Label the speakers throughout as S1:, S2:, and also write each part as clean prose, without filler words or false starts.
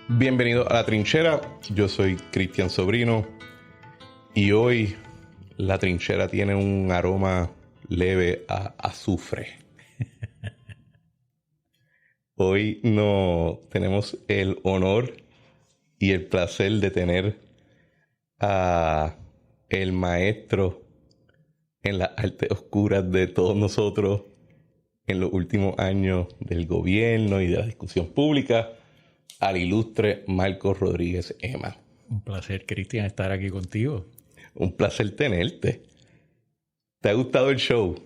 S1: Bienvenido a La Trinchera, yo soy Cristian Sobrino y hoy La Trinchera tiene un aroma leve a azufre. Hoy tenemos el honor y el placer de tener a el maestro en las artes oscuras de todos nosotros en los últimos años del gobierno y de la discusión pública, al ilustre Marcos Rodríguez Ema.
S2: Un placer, Cristian, estar aquí contigo.
S1: Un placer tenerte. ¿Te ha gustado el show?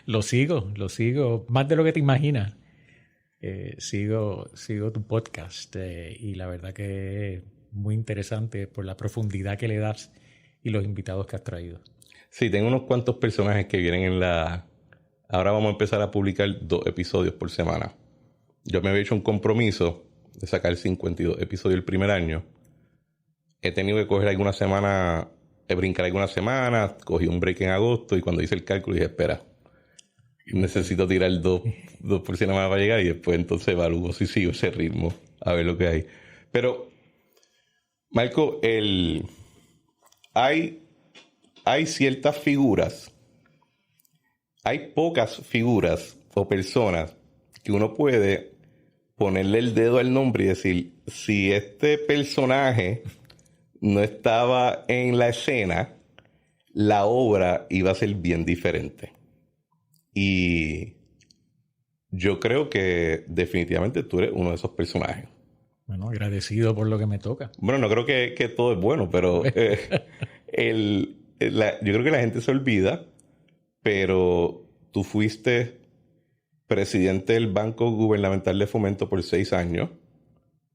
S2: Lo sigo, más de lo que te imaginas. Sigo tu podcast y la verdad que es muy interesante por la profundidad que le das y los invitados que has traído.
S1: Sí, tengo unos cuantos personajes que vienen en la... Ahora vamos a empezar a publicar 2 episodios por semana. Yo me había hecho un compromiso de sacar 52 episodios el primer año. He tenido que coger alguna semana, brincar algunas semanas, cogí un break en agosto y cuando hice el cálculo dije, espera, necesito tirar dos por semana para llegar y después entonces evalúo si sigo ese ritmo, a ver lo que hay. Pero, Marco, hay ciertas figuras, hay pocas figuras o personas que uno puede ponerle el dedo al nombre y decir, si este personaje no estaba en la escena, la obra iba a ser bien diferente. Y yo creo que definitivamente tú eres uno de esos personajes.
S2: Bueno, agradecido por lo que me toca.
S1: Bueno, no creo que todo es bueno, pero yo creo que la gente se olvida, pero tú fuiste presidente del Banco Gubernamental de Fomento por 6 años,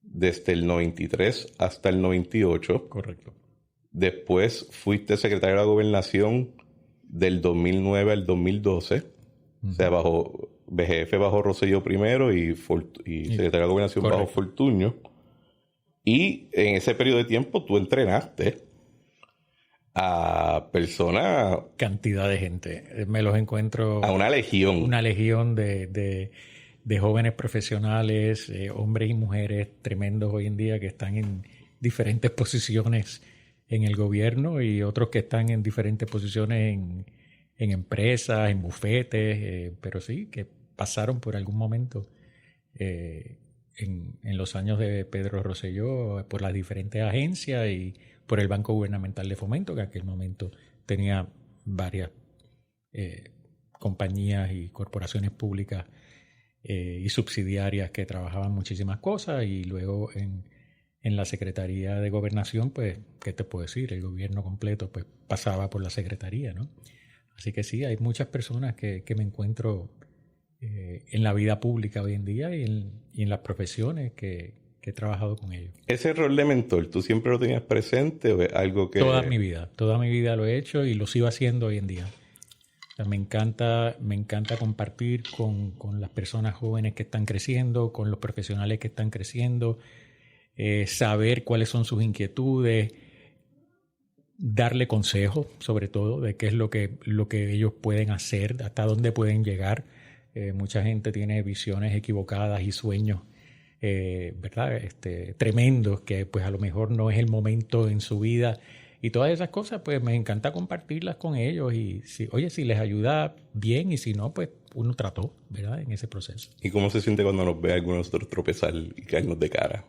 S1: desde el 93 hasta el 98.
S2: Correcto.
S1: Después fuiste secretario de la Gobernación del 2009 al 2012. O sea, BGF bajo Rosselló primero y secretario de la Gobernación bajo Fortuño. Y en ese periodo de tiempo tú entrenaste a personas...
S2: Cantidad de gente. Me los encuentro...
S1: A una legión.
S2: Una legión de jóvenes profesionales, hombres y mujeres tremendos hoy en día que están en diferentes posiciones en el gobierno y otros que están en diferentes posiciones en empresas, en bufetes, pero sí, que pasaron por algún momento en los años de Pedro Rosselló por las diferentes agencias y por el Banco Gubernamental de Fomento, que en aquel momento tenía varias compañías y corporaciones públicas y subsidiarias que trabajaban muchísimas cosas, y luego en la Secretaría de Gobernación, pues, ¿qué te puedo decir? El gobierno completo pues pasaba por la Secretaría, ¿no? Así que sí, hay muchas personas que me encuentro en la vida pública hoy en día y en las profesiones que he trabajado con ellos.
S1: ¿Ese rol de mentor, tú siempre lo tenías presente o es algo que...?
S2: Toda mi vida lo he hecho y lo sigo haciendo hoy en día. O sea, me encanta compartir con las personas jóvenes que están creciendo, con los profesionales que están creciendo, saber cuáles son sus inquietudes, darle consejos, sobre todo, de qué es lo que ellos pueden hacer, hasta dónde pueden llegar. Mucha gente tiene visiones equivocadas y sueños ¿verdad? Tremendos, que pues a lo mejor no es el momento en su vida, y todas esas cosas pues me encanta compartirlas con ellos, y si les ayuda bien, y si no, pues uno trató, ¿verdad? En ese proceso.
S1: ¿Y cómo se siente cuando nos ve a algunos de nosotros tropezar y caernos de cara?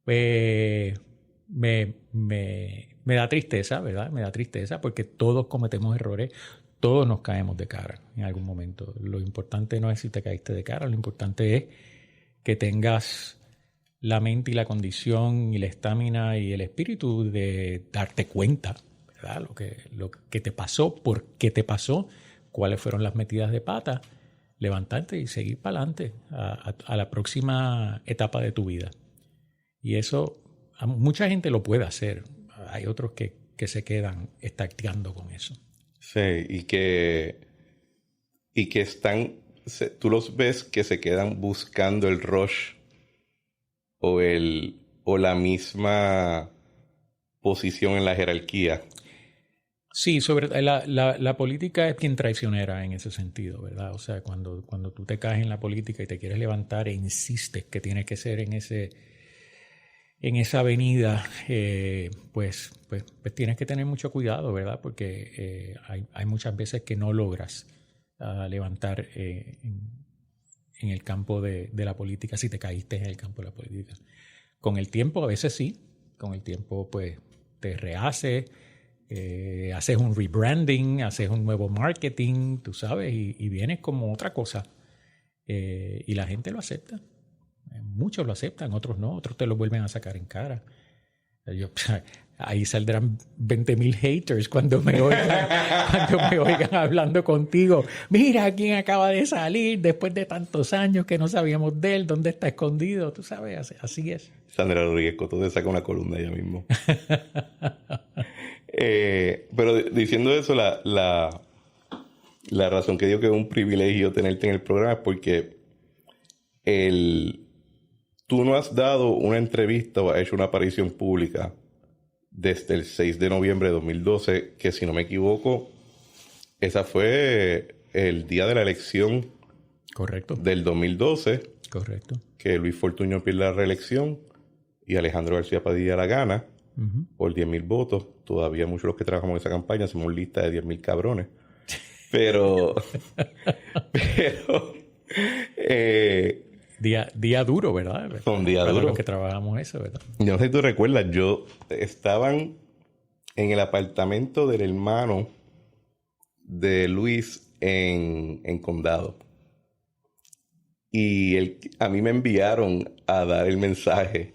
S2: Pues me da tristeza, ¿verdad? Me da tristeza porque todos cometemos errores. Todos nos caemos de cara en algún momento. Lo importante no es si te caíste de cara, lo importante es que tengas la mente y la condición y la estamina y el espíritu de darte cuenta, ¿verdad? Lo que te pasó, por qué te pasó, cuáles fueron las metidas de pata, levantarte y seguir para adelante a la próxima etapa de tu vida. Y eso mucha gente lo puede hacer. Hay otros que se quedan estaqueando con eso.
S1: Sí, y que tú los ves que se quedan buscando el rush o la misma posición en la jerarquía.
S2: Sí, la política es bien traicionera en ese sentido, ¿verdad? O sea, cuando tú te caes en la política y te quieres levantar e insistes que tienes que ser en esa avenida, pues tienes que tener mucho cuidado, ¿verdad? Porque hay muchas veces que no logras levantar en el campo de la política si te caíste en el campo de la política. Con el tiempo, a veces sí. Con el tiempo, pues, te rehaces, haces un rebranding, haces un nuevo marketing, tú sabes, y vienes como otra cosa. Y la gente lo acepta. Muchos lo aceptan, otros no, otros te lo vuelven a sacar en cara. Ahí saldrán 20,000 haters cuando me oigan hablando contigo. Mira quién acaba de salir después de tantos años que no sabíamos de él, dónde está escondido, tú sabes, así es.
S1: Sandra Rodríguez Coto te saca una columna ella mismo. Pero diciendo eso, la razón que digo que es un privilegio tenerte en el programa es porque tú no has dado una entrevista o has hecho una aparición pública desde el 6 de noviembre de 2012, que si no me equivoco, esa fue el día de la elección.
S2: Correcto.
S1: Del 2012.
S2: Correcto.
S1: Que Luis Fortuño pierde la reelección y Alejandro García Padilla la gana por 10,000 votos. Todavía muchos de los que trabajamos en esa campaña hacemos lista de 10,000 cabrones. Pero
S2: Día duro, ¿verdad?
S1: Un día duro.
S2: Para los que trabajamos eso, ¿verdad?
S1: Yo no sé si tú recuerdas, estaban en el apartamento del hermano de Luis en Condado. Y a mí me enviaron a dar el mensaje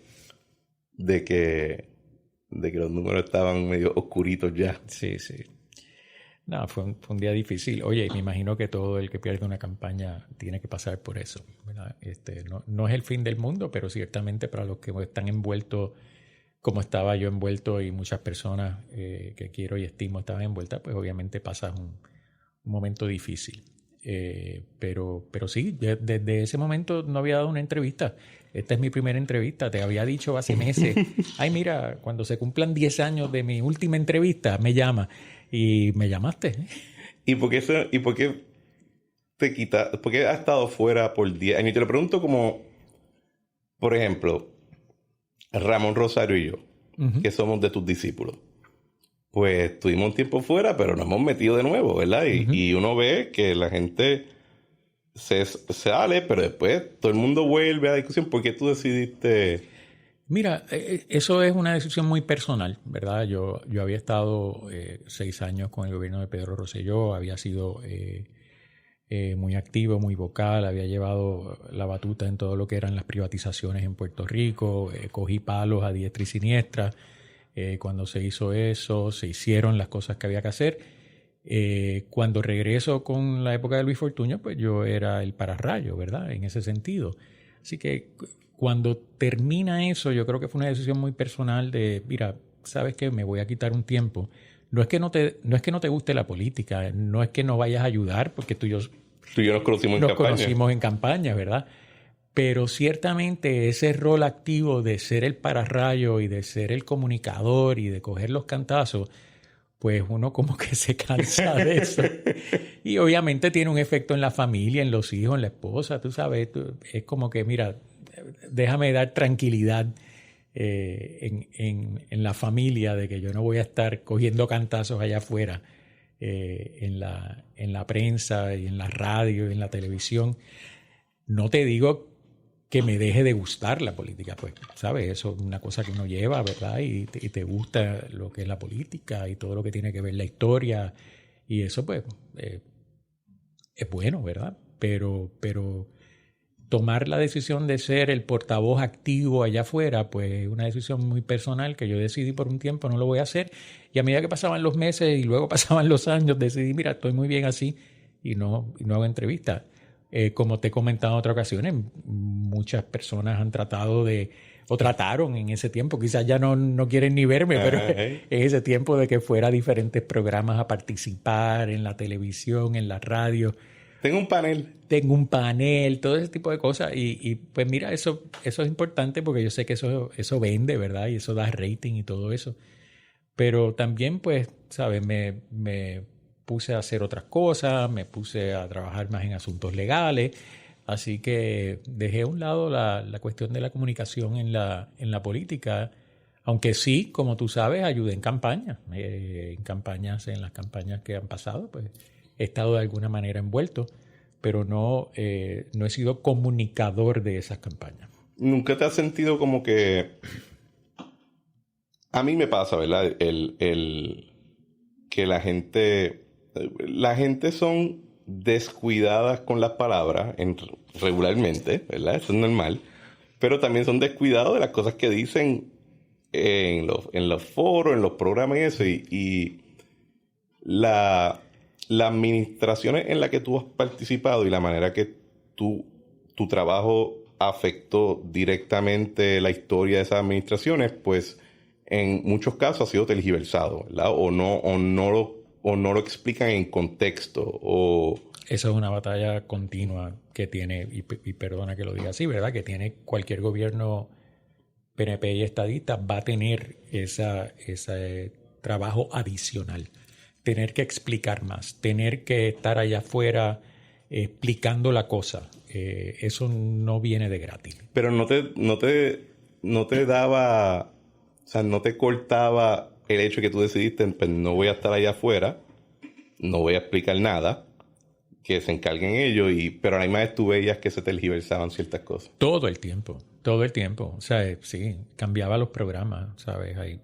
S1: de que los números estaban medio oscuritos ya.
S2: Sí. No, fue un día difícil. Oye, me imagino que todo el que pierde una campaña tiene que pasar por eso, ¿verdad? No es el fin del mundo, pero ciertamente para los que están envueltos, como estaba yo envuelto y muchas personas que quiero y estimo estaban envueltas, pues obviamente pasas un momento difícil. Pero sí, desde ese momento no había dado una entrevista. Esta es mi primera entrevista. Te había dicho hace meses, ay, mira, cuando se cumplan 10 años de mi última entrevista, me llama. Y me llamaste.
S1: ¿Y por qué te quitas? ¿Por qué has estado fuera por 10 años? Y te lo pregunto como, por ejemplo, Ramón Rosario y yo, que somos de tus discípulos. Pues estuvimos un tiempo fuera, pero nos hemos metido de nuevo, ¿verdad? Y uno ve que la gente se sale, pero después todo el mundo vuelve a la discusión. ¿Por qué tú decidiste...?
S2: Mira, eso es una decisión muy personal, ¿verdad? Yo había estado 6 años con el gobierno de Pedro Rosselló, había sido muy activo, muy vocal, había llevado la batuta en todo lo que eran las privatizaciones en Puerto Rico, cogí palos a diestra y siniestra. Cuando se hizo eso, se hicieron las cosas que había que hacer. Cuando regreso con la época de Luis Fortuño, pues yo era el pararrayo, ¿verdad? En ese sentido. Así que cuando termina eso, yo creo que fue una decisión muy personal de, mira, ¿sabes qué? Me voy a quitar un tiempo. No es que no te guste la política, no es que no vayas a ayudar, porque tú y yo
S1: nos conocimos
S2: en campaña, ¿verdad? Pero ciertamente ese rol activo de ser el pararrayo y de ser el comunicador y de coger los cantazos, pues uno como que se cansa de eso. Y obviamente tiene un efecto en la familia, en los hijos, en la esposa, tú sabes. Es como que, mira, déjame dar tranquilidad en la familia de que yo no voy a estar cogiendo cantazos allá afuera en la prensa y en la radio y en la televisión. No te digo que me deje de gustar la política, pues, ¿sabes? Eso es una cosa que uno lleva, ¿verdad? Y te gusta lo que es la política y todo lo que tiene que ver la historia. Y eso, pues, es bueno, ¿verdad? Pero tomar la decisión de ser el portavoz activo allá afuera, pues es una decisión muy personal que yo decidí por un tiempo, no lo voy a hacer. Y a medida que pasaban los meses y luego pasaban los años, decidí, mira, estoy muy bien así y no hago entrevistas. Como te he comentado en otras ocasiones, muchas personas han tratado de o trataron en ese tiempo, quizás ya no quieren ni verme, pero en ese tiempo de que fuera a diferentes programas a participar en la televisión, en la radio.
S1: Tengo un panel,
S2: todo ese tipo de cosas. Y pues mira, eso es importante porque yo sé que eso vende, ¿verdad? Y eso da rating y todo eso. Pero también, pues, ¿sabes? Me puse a hacer otras cosas, me puse a trabajar más en asuntos legales. Así que dejé a un lado la cuestión de la comunicación en la política. Aunque sí, como tú sabes, ayudé en campañas. En las campañas que han pasado, pues he estado de alguna manera envuelto, pero no he sido comunicador de esas campañas.
S1: ¿Nunca te has sentido como que... A mí me pasa, ¿verdad? Que la gente son descuidadas con las palabras regularmente, ¿verdad? Eso es normal. Pero también son descuidados de las cosas que dicen en los foros, en los programas y eso. Y las administraciones en las que tú has participado y la manera que tu trabajo afectó directamente la historia de esas administraciones, pues en muchos casos ha sido tergiversado, ¿verdad? O no lo explican en contexto.
S2: Esa es una batalla continua que tiene, y perdona que lo diga así, ¿verdad? Que tiene cualquier gobierno PNP y estadista, va a tener ese trabajo adicional. Tener que explicar más, tener que estar allá afuera explicando la cosa. Eso no viene de gratis.
S1: Pero no te daba... O sea, no te cortaba el hecho de que tú decidiste, pues no voy a estar allá afuera, no voy a explicar nada, que se encarguen ellos, pero a la misma vez tú veías que se tergiversaban ciertas cosas.
S2: Todo el tiempo. O sea, sí, cambiaba los programas, ¿sabes? Hay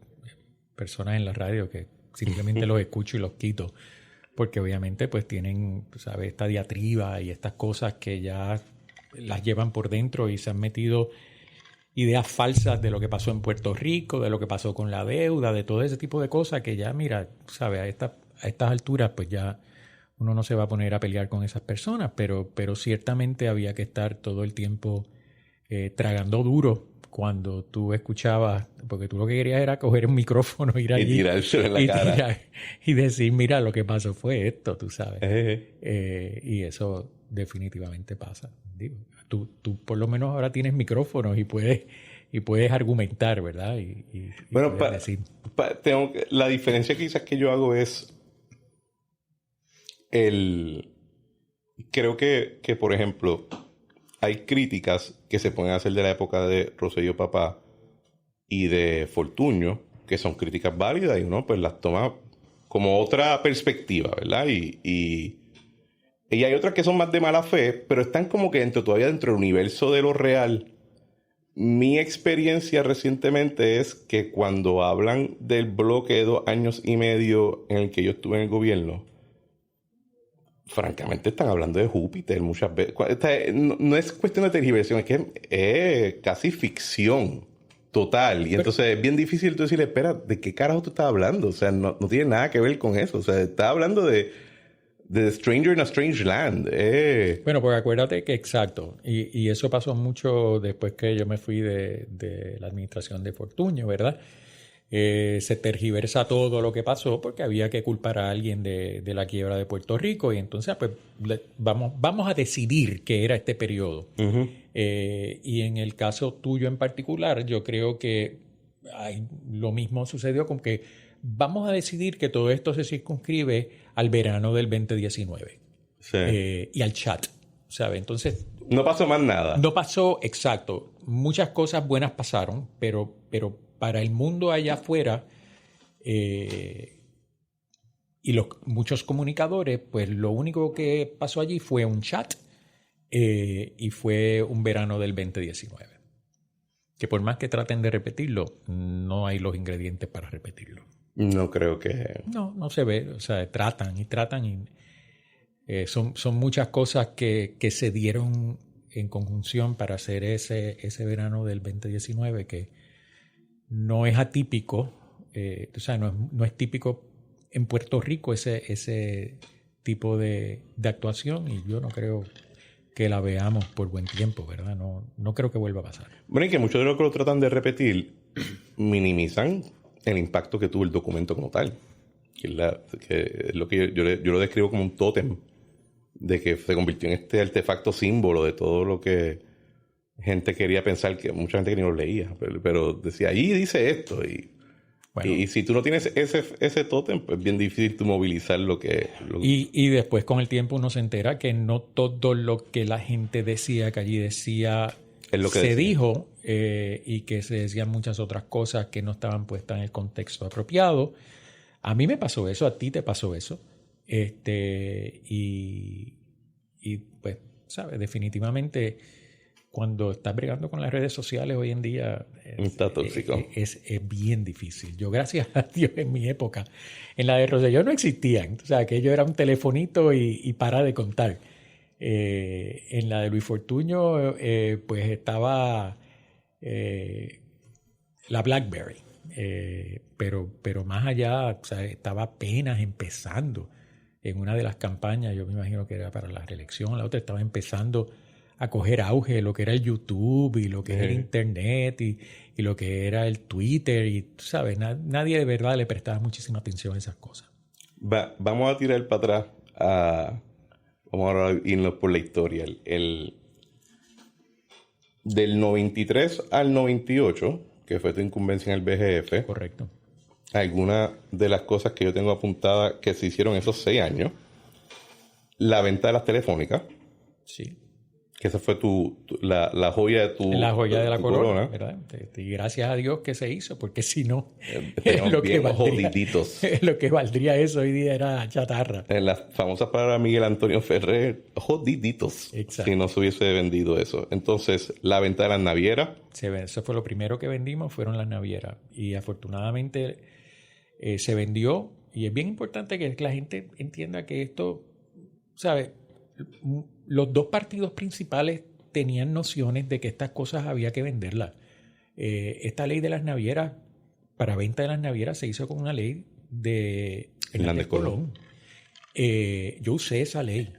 S2: personas en la radio que simplemente los escucho y los quito, porque obviamente pues tienen, ¿sabes? Esta diatriba y estas cosas que ya las llevan por dentro y se han metido ideas falsas de lo que pasó en Puerto Rico, de lo que pasó con la deuda, de todo ese tipo de cosas que ya, mira, ¿sabes? A estas alturas pues ya uno no se va a poner a pelear con esas personas, pero ciertamente había que estar todo el tiempo tragando duro cuando tú escuchabas, porque tú lo que querías era coger un micrófono, ir allí
S1: y tirárselo en la cara.
S2: Y decir, mira, lo que pasó fue esto, tú sabes. Y eso definitivamente pasa. Digo, tú por lo menos ahora tienes micrófonos y puedes argumentar, ¿verdad?
S1: Bueno, la diferencia quizás que yo hago es creo que, por ejemplo, hay críticas que se pueden hacer de la época de Rosselló Papá y de Fortuño, que son críticas válidas y uno pues las toma como otra perspectiva, ¿verdad? Y hay otras que son más de mala fe, pero están como que todavía dentro del universo de lo real. Mi experiencia recientemente es que cuando hablan del bloque de 2 años y medio en el que yo estuve en el gobierno, francamente están hablando de Júpiter muchas veces. No es cuestión de tergiversión, es que es casi ficción total. Y entonces es bien difícil tú decirle, espera, ¿de qué carajo tú estás hablando? O sea, no tiene nada que ver con eso. O sea, estás hablando de Stranger in a Strange Land.
S2: Bueno, pues acuérdate que exacto. Y eso pasó mucho después que yo me fui de la administración de Fortuño, ¿verdad? Se tergiversa todo lo que pasó porque había que culpar a alguien de la quiebra de Puerto Rico y entonces pues vamos a decidir qué era este periodo.
S1: Uh-huh.
S2: Y en el caso tuyo en particular, yo creo que lo mismo sucedió con que vamos a decidir que todo esto se circunscribe al verano del 2019.
S1: Sí.
S2: Y al chat, ¿sabes? Entonces...
S1: No pasó más nada.
S2: No pasó, exacto. Muchas cosas buenas pasaron, pero para el mundo allá afuera y muchos comunicadores, pues lo único que pasó allí fue un chat y fue un verano del 2019. Que por más que traten de repetirlo, no hay los ingredientes para repetirlo.
S1: No creo que...
S2: No se ve. O sea, tratan y son muchas cosas que se dieron en conjunción para hacer ese verano del 2019 que no es atípico, o sea, no es típico en Puerto Rico ese tipo de actuación y yo no creo que la veamos por buen tiempo, ¿verdad? No creo que vuelva a pasar.
S1: Bueno, y que muchos de los que lo tratan de repetir minimizan el impacto que tuvo el documento como tal. Que es lo que yo lo describo como un tótem de que se convirtió en este artefacto símbolo de todo lo que gente quería pensar, que mucha gente que ni lo leía, pero decía, ahí dice esto. Y si tú no tienes ese tótem, pues es bien difícil tú movilizar lo que...
S2: Y después con el tiempo uno se entera que no todo lo que la gente decía, que allí decía,
S1: es lo que
S2: se
S1: decía.
S2: dijo, y que se decían muchas otras cosas que no estaban puestas en el contexto apropiado. A mí me pasó eso, a ti te pasó eso. Y pues, ¿sabes? Definitivamente, cuando estás bregando con las redes sociales hoy en día,
S1: Está tóxico.
S2: es bien difícil. Yo, gracias a Dios, en mi época, en la de Rosselló no existían. O sea, aquello era un telefonito y para de contar. En la de Luis Fortuño, pues estaba la BlackBerry. Pero más allá, o sea, estaba apenas empezando en una de las campañas, yo me imagino que era para la reelección, la otra estaba empezando a coger auge lo que era el YouTube y lo que era el Internet y lo que era el Twitter y, tú sabes, nadie de verdad le prestaba muchísima atención a esas cosas.
S1: Vamos a tirar para atrás vamos a irnos por la historia. Del 93 al 98, que fue tu incumbencia en el BGF.
S2: Correcto.
S1: Algunas de las cosas que yo tengo apuntadas que se hicieron esos 6 años. La venta de las telefónicas.
S2: Sí.
S1: Que esa fue la joya de tu
S2: La joya de la corona,
S1: ¿verdad?
S2: Y gracias a Dios que se hizo, porque si no,
S1: lo que jodiditos.
S2: Lo que valdría eso hoy día era chatarra.
S1: En las famosas palabras de Miguel Antonio Ferrer, jodiditos. Exacto. Si no se hubiese vendido eso. Entonces, la venta de las navieras.
S2: Eso fue lo primero que vendimos, fueron las navieras. Y afortunadamente se vendió. Y es bien importante que la gente entienda que esto, ¿sabes? Los dos partidos principales tenían nociones de que estas cosas había que venderlas. Esta ley de las navieras, para venta de las navieras, se hizo con una ley de Hernández Colón. Yo usé esa ley.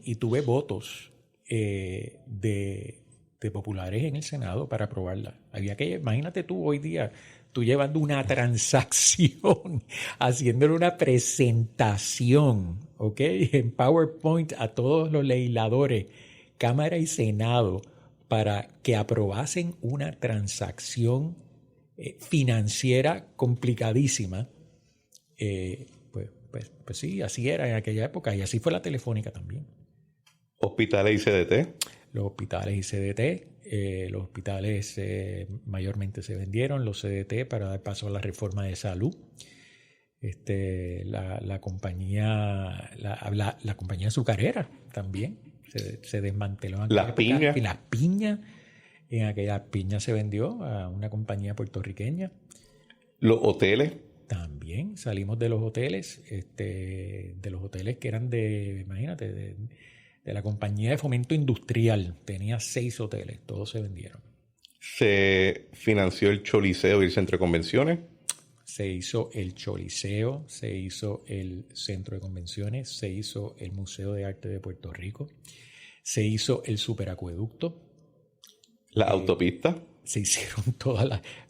S2: Y tuve votos de populares en el Senado para aprobarla. Imagínate tú hoy día, tú llevando una transacción, haciéndole una presentación, ¿ok? En PowerPoint a todos los legisladores, Cámara y Senado, para que aprobasen una transacción financiera complicadísima. Pues sí, así era en aquella época y así fue la Telefónica también.
S1: Hospitales y CDT.
S2: Los hospitales y CDT. Los hospitales mayormente se vendieron, los CDT para dar paso a la reforma de salud. La compañía azucarera también se desmanteló.
S1: Las piñas.
S2: Y las piñas, en aquella piña se vendió a una compañía puertorriqueña.
S1: Los hoteles.
S2: También salimos de los hoteles, que eran imagínate, de la compañía de fomento industrial. Tenía 6 hoteles, todos se vendieron.
S1: Se financió el Choliseo y el Centro de Convenciones.
S2: Se hizo el Choliseo, se hizo el Centro de Convenciones, se hizo el Museo de Arte de Puerto Rico, se hizo el Superacueducto.
S1: La autopista.
S2: Se hicieron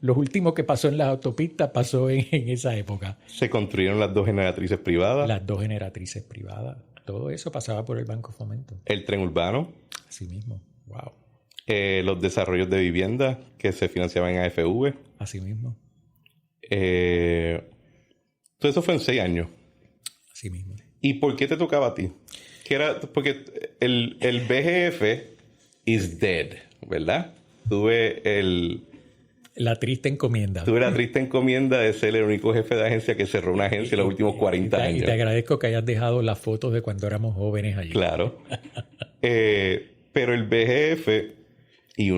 S2: Lo último que pasó en las autopistas pasó en esa época.
S1: Se construyeron las 2 generatrices privadas.
S2: Las 2 generatrices privadas. Todo eso pasaba por el Banco Fomento.
S1: El tren urbano.
S2: Así mismo. Wow.
S1: Los desarrollos de vivienda que se financiaban en AFV.
S2: Así mismo.
S1: Todo eso fue en 6 años.
S2: Así mismo.
S1: ¿Y por qué te tocaba a ti? Porque el BGF is dead, ¿verdad? Tuve
S2: la triste encomienda.
S1: Tuve la triste encomienda de ser el único jefe de agencia que cerró una agencia en los últimos 40 años.
S2: Y te agradezco que hayas dejado las fotos de cuando éramos jóvenes allí.
S1: Claro. Pero el BGF, y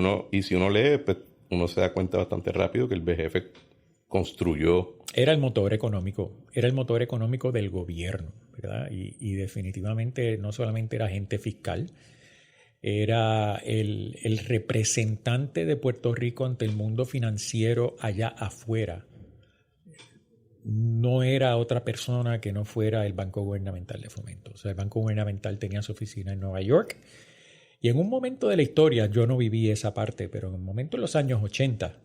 S1: si uno lee, pues uno se da cuenta bastante rápido que el BGF construyó...
S2: Era el motor económico del gobierno, ¿verdad? Y definitivamente no solamente era agente fiscal, era el representante de Puerto Rico ante el mundo financiero allá afuera. no era otra persona que no fuera el Banco Gubernamental de Fomento. O sea, el Banco Gubernamental tenía su oficina en Nueva York. Y en un momento de la historia, yo no viví esa parte, pero en un momento en los años 80,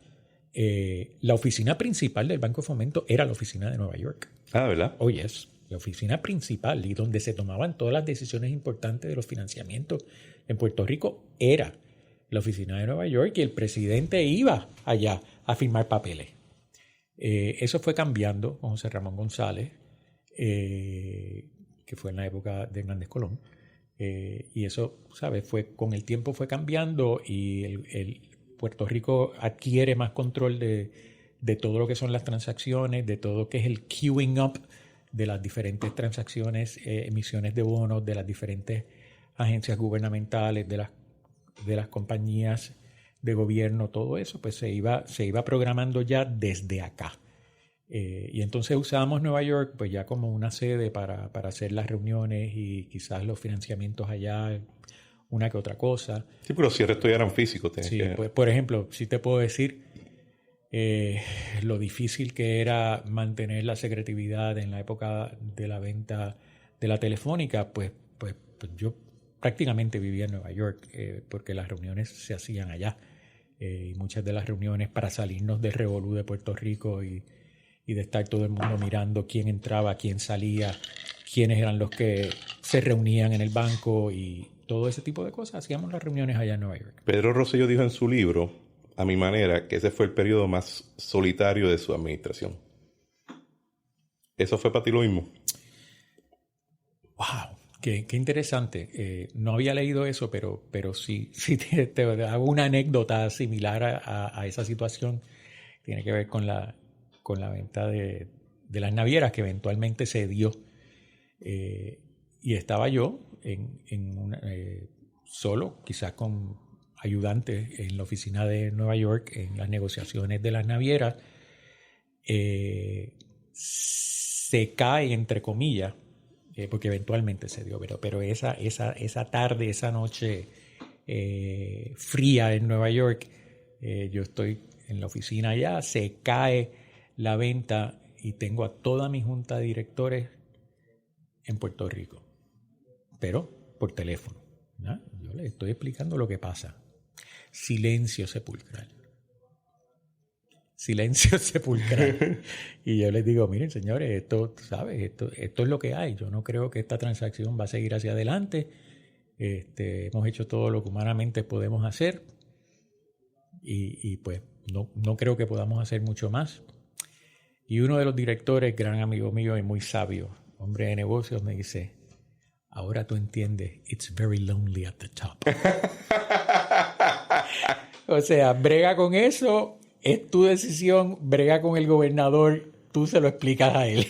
S2: la oficina principal del Banco de Fomento era la oficina de Nueva York.
S1: Ah, ¿verdad?
S2: Oh, yes. La oficina principal y donde se tomaban todas las decisiones importantes de los financiamientos en Puerto Rico era la oficina de Nueva York, y el presidente iba allá a firmar papeles. Eso fue cambiando con José Ramón González, que fue en la época de Hernández Colón. Y eso, ¿sabes? Con el tiempo fue cambiando, y el Puerto Rico adquiere más control de todo lo que son las transacciones, de todo lo que es el queuing up de las diferentes transacciones, emisiones de bonos, de las diferentes agencias gubernamentales, de las compañías de gobierno, todo eso, pues se iba programando ya desde acá. Y entonces usábamos Nueva York pues ya como una sede para hacer las reuniones y quizás los financiamientos allá, una que otra cosa.
S1: Sí, pero si el resto ya eran físicos.
S2: Sí, pues, por ejemplo, sí te puedo decir lo difícil que era mantener la secretividad en la época de la venta de la telefónica, pues yo prácticamente vivía en Nueva York, porque las reuniones se hacían allá. Y muchas de las reuniones, para salirnos del revolú de Puerto Rico y de estar todo el mundo mirando quién entraba, quién salía, quiénes eran los que se reunían en el banco y todo ese tipo de cosas, hacíamos las reuniones allá en Nueva York.
S1: Pedro Rosselló dijo en su libro, a mi manera, que ese fue el periodo más solitario de su administración. ¿Eso fue para ti lo mismo?
S2: ¡Wow! Qué interesante. No había leído eso, pero sí te hago una anécdota similar a esa situación. Tiene que ver con la venta de las navieras, que eventualmente se dio. Y estaba yo solo, quizás con ayudantes en la oficina de Nueva York, en las negociaciones de las navieras. Se cae, entre comillas, porque eventualmente se dio, pero esa tarde, esa noche fría en Nueva York, yo estoy en la oficina allá, se cae la venta y tengo a toda mi junta de directores en Puerto Rico, pero por teléfono, ¿no? Yo les estoy explicando lo que pasa. Silencio sepulcral. Silencio sepulcral. Y yo les digo, miren, señores, esto es lo que hay. Yo no creo que esta transacción va a seguir hacia adelante. Hemos hecho todo lo que humanamente podemos hacer. Y pues no creo que podamos hacer mucho más. Y uno de los directores, gran amigo mío y muy sabio, hombre de negocios, me dice, ahora tú entiendes, it's very lonely at the top. O sea, brega con eso. Es tu decisión, brega con el gobernador, tú se lo explicas a él.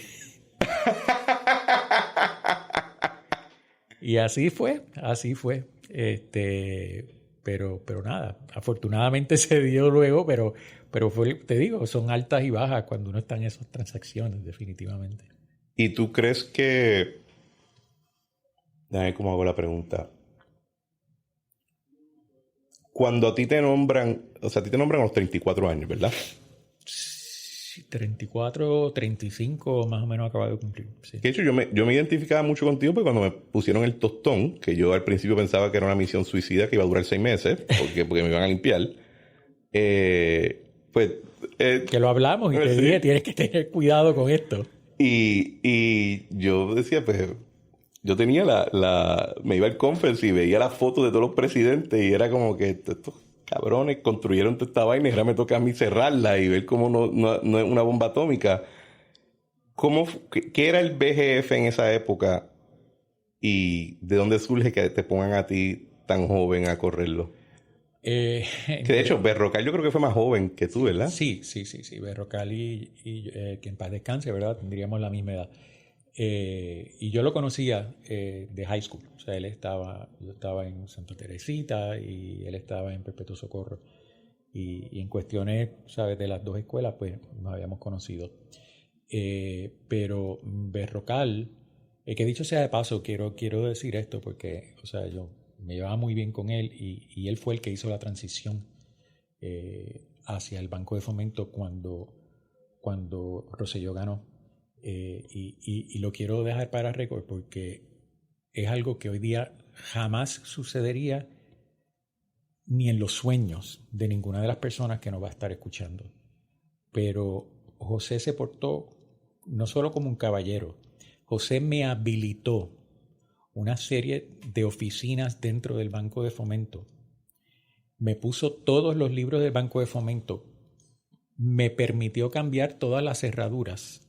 S2: Y así fue. Pero nada, afortunadamente se dio luego, pero te digo, son altas y bajas cuando uno está en esas transacciones, definitivamente.
S1: ¿Y tú crees que... Déjame cómo hago la pregunta. Cuando a ti te nombran, o sea, a ti te nombran a los 34 años, ¿verdad?
S2: Sí, 34, 35 más o menos acabo de cumplir. Sí.
S1: De hecho, yo me identificaba mucho contigo porque cuando me pusieron el tostón, que yo al principio pensaba que era una misión suicida que iba a durar 6 meses, porque me iban a limpiar, pues...
S2: que lo hablamos y te dije, tienes que tener cuidado con esto.
S1: Y yo decía, pues... Yo tenía me iba al conference y veía las fotos de todos los presidentes y era como que estos cabrones construyeron toda esta vaina y ahora me toca a mí cerrarla y ver cómo no es una bomba atómica. ¿Qué era el BGF en esa época y de dónde surge que te pongan a ti tan joven a correrlo? Que de hecho, Berrocal yo creo que fue más joven que tú, ¿verdad?
S2: Sí. Berrocal y que en paz descanse, ¿verdad? Tendríamos la misma edad. Y yo lo conocía de high school. O sea, yo estaba en Santa Teresita y él estaba en Perpetuo Socorro. Y en cuestiones, ¿sabes? De las dos escuelas, pues nos habíamos conocido. Pero Berrocal, que dicho sea de paso, quiero decir esto porque, o sea, yo me llevaba muy bien con él y él fue el que hizo la transición hacia el Banco de Fomento cuando Rosselló ganó. Y lo quiero dejar para récord porque es algo que hoy día jamás sucedería ni en los sueños de ninguna de las personas que nos va a estar escuchando. Pero José se portó no solo como un caballero, José me habilitó una serie de oficinas dentro del Banco de Fomento. Me puso todos los libros del Banco de Fomento. Me permitió cambiar todas las cerraduras.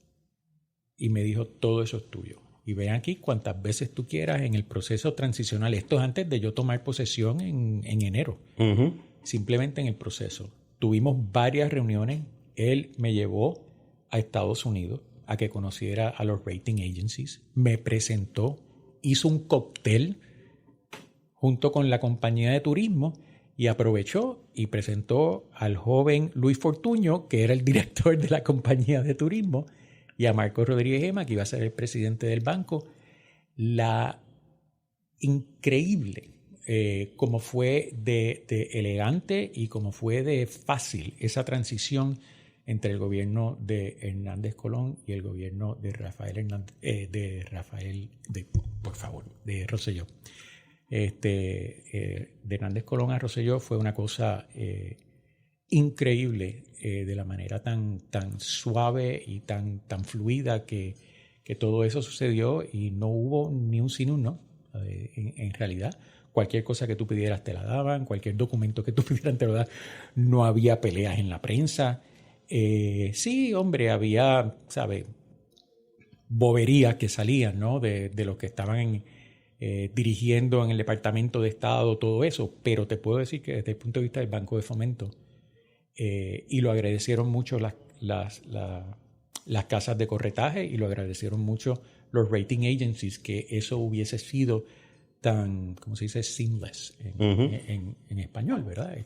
S2: Y me dijo, todo eso es tuyo. Y ven aquí cuantas veces tú quieras en el proceso transicional. Esto es antes de yo tomar posesión en enero.
S1: Uh-huh.
S2: Simplemente en el proceso. Tuvimos varias reuniones. Él me llevó a Estados Unidos a que conociera a los rating agencies. Me presentó, hizo un cóctel junto con la compañía de turismo y aprovechó y presentó al joven Luis Fortuño, que era el director de la compañía de turismo, y a Marco Rodríguez Gema, que iba a ser el presidente del banco. La increíble como fue de elegante y como fue de fácil esa transición entre el gobierno de Hernández Colón y el gobierno de de Rosselló. De Hernández Colón a Rosselló fue una cosa increíble, de la manera tan suave y tan fluida que todo eso sucedió y no hubo ni un sí ni un no. En realidad, cualquier cosa que tú pidieras te la daban, cualquier documento que tú pidieras te lo daban. No había peleas en la prensa. Sí, hombre, había, ¿sabes? Boberías que salían, ¿no? De los que estaban dirigiendo en el Departamento de Estado, todo eso. Pero te puedo decir que desde el punto de vista del Banco de Fomento, y lo agradecieron mucho las casas de corretaje y lo agradecieron mucho los rating agencies, que eso hubiese sido tan, ¿cómo se dice? Seamless en español, ¿verdad?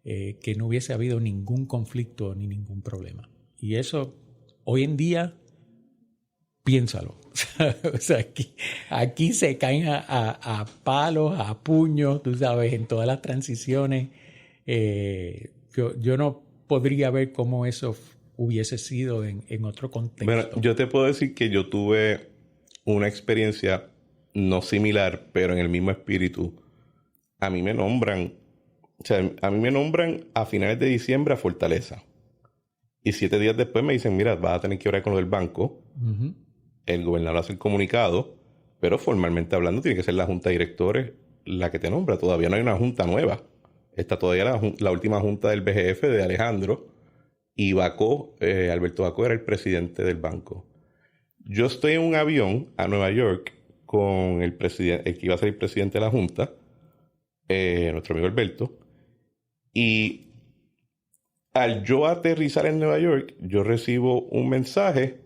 S2: Que no hubiese habido ningún conflicto ni ningún problema. Y eso, hoy en día, piénsalo. O sea, aquí se caen a palos, a puños, tú sabes, en todas las transiciones. Yo no podría ver cómo eso hubiese sido en otro contexto.
S1: Bueno, yo te puedo decir que yo tuve una experiencia no similar, pero en el mismo espíritu. A mí me nombran a finales de diciembre a Fortaleza. Y 7 días después me dicen, mira, vas a tener que orar con lo del banco. Uh-huh. El gobernador hace el comunicado, pero formalmente hablando tiene que ser la junta de directores la que te nombra. Todavía no hay una junta nueva. Está todavía la última junta del BGF de Alejandro. Y Bacó, Alberto Bacó era el presidente del banco. Yo estoy en un avión a Nueva York con el que iba a ser el presidente de la junta, nuestro amigo Alberto. Y al yo aterrizar en Nueva York, yo recibo un mensaje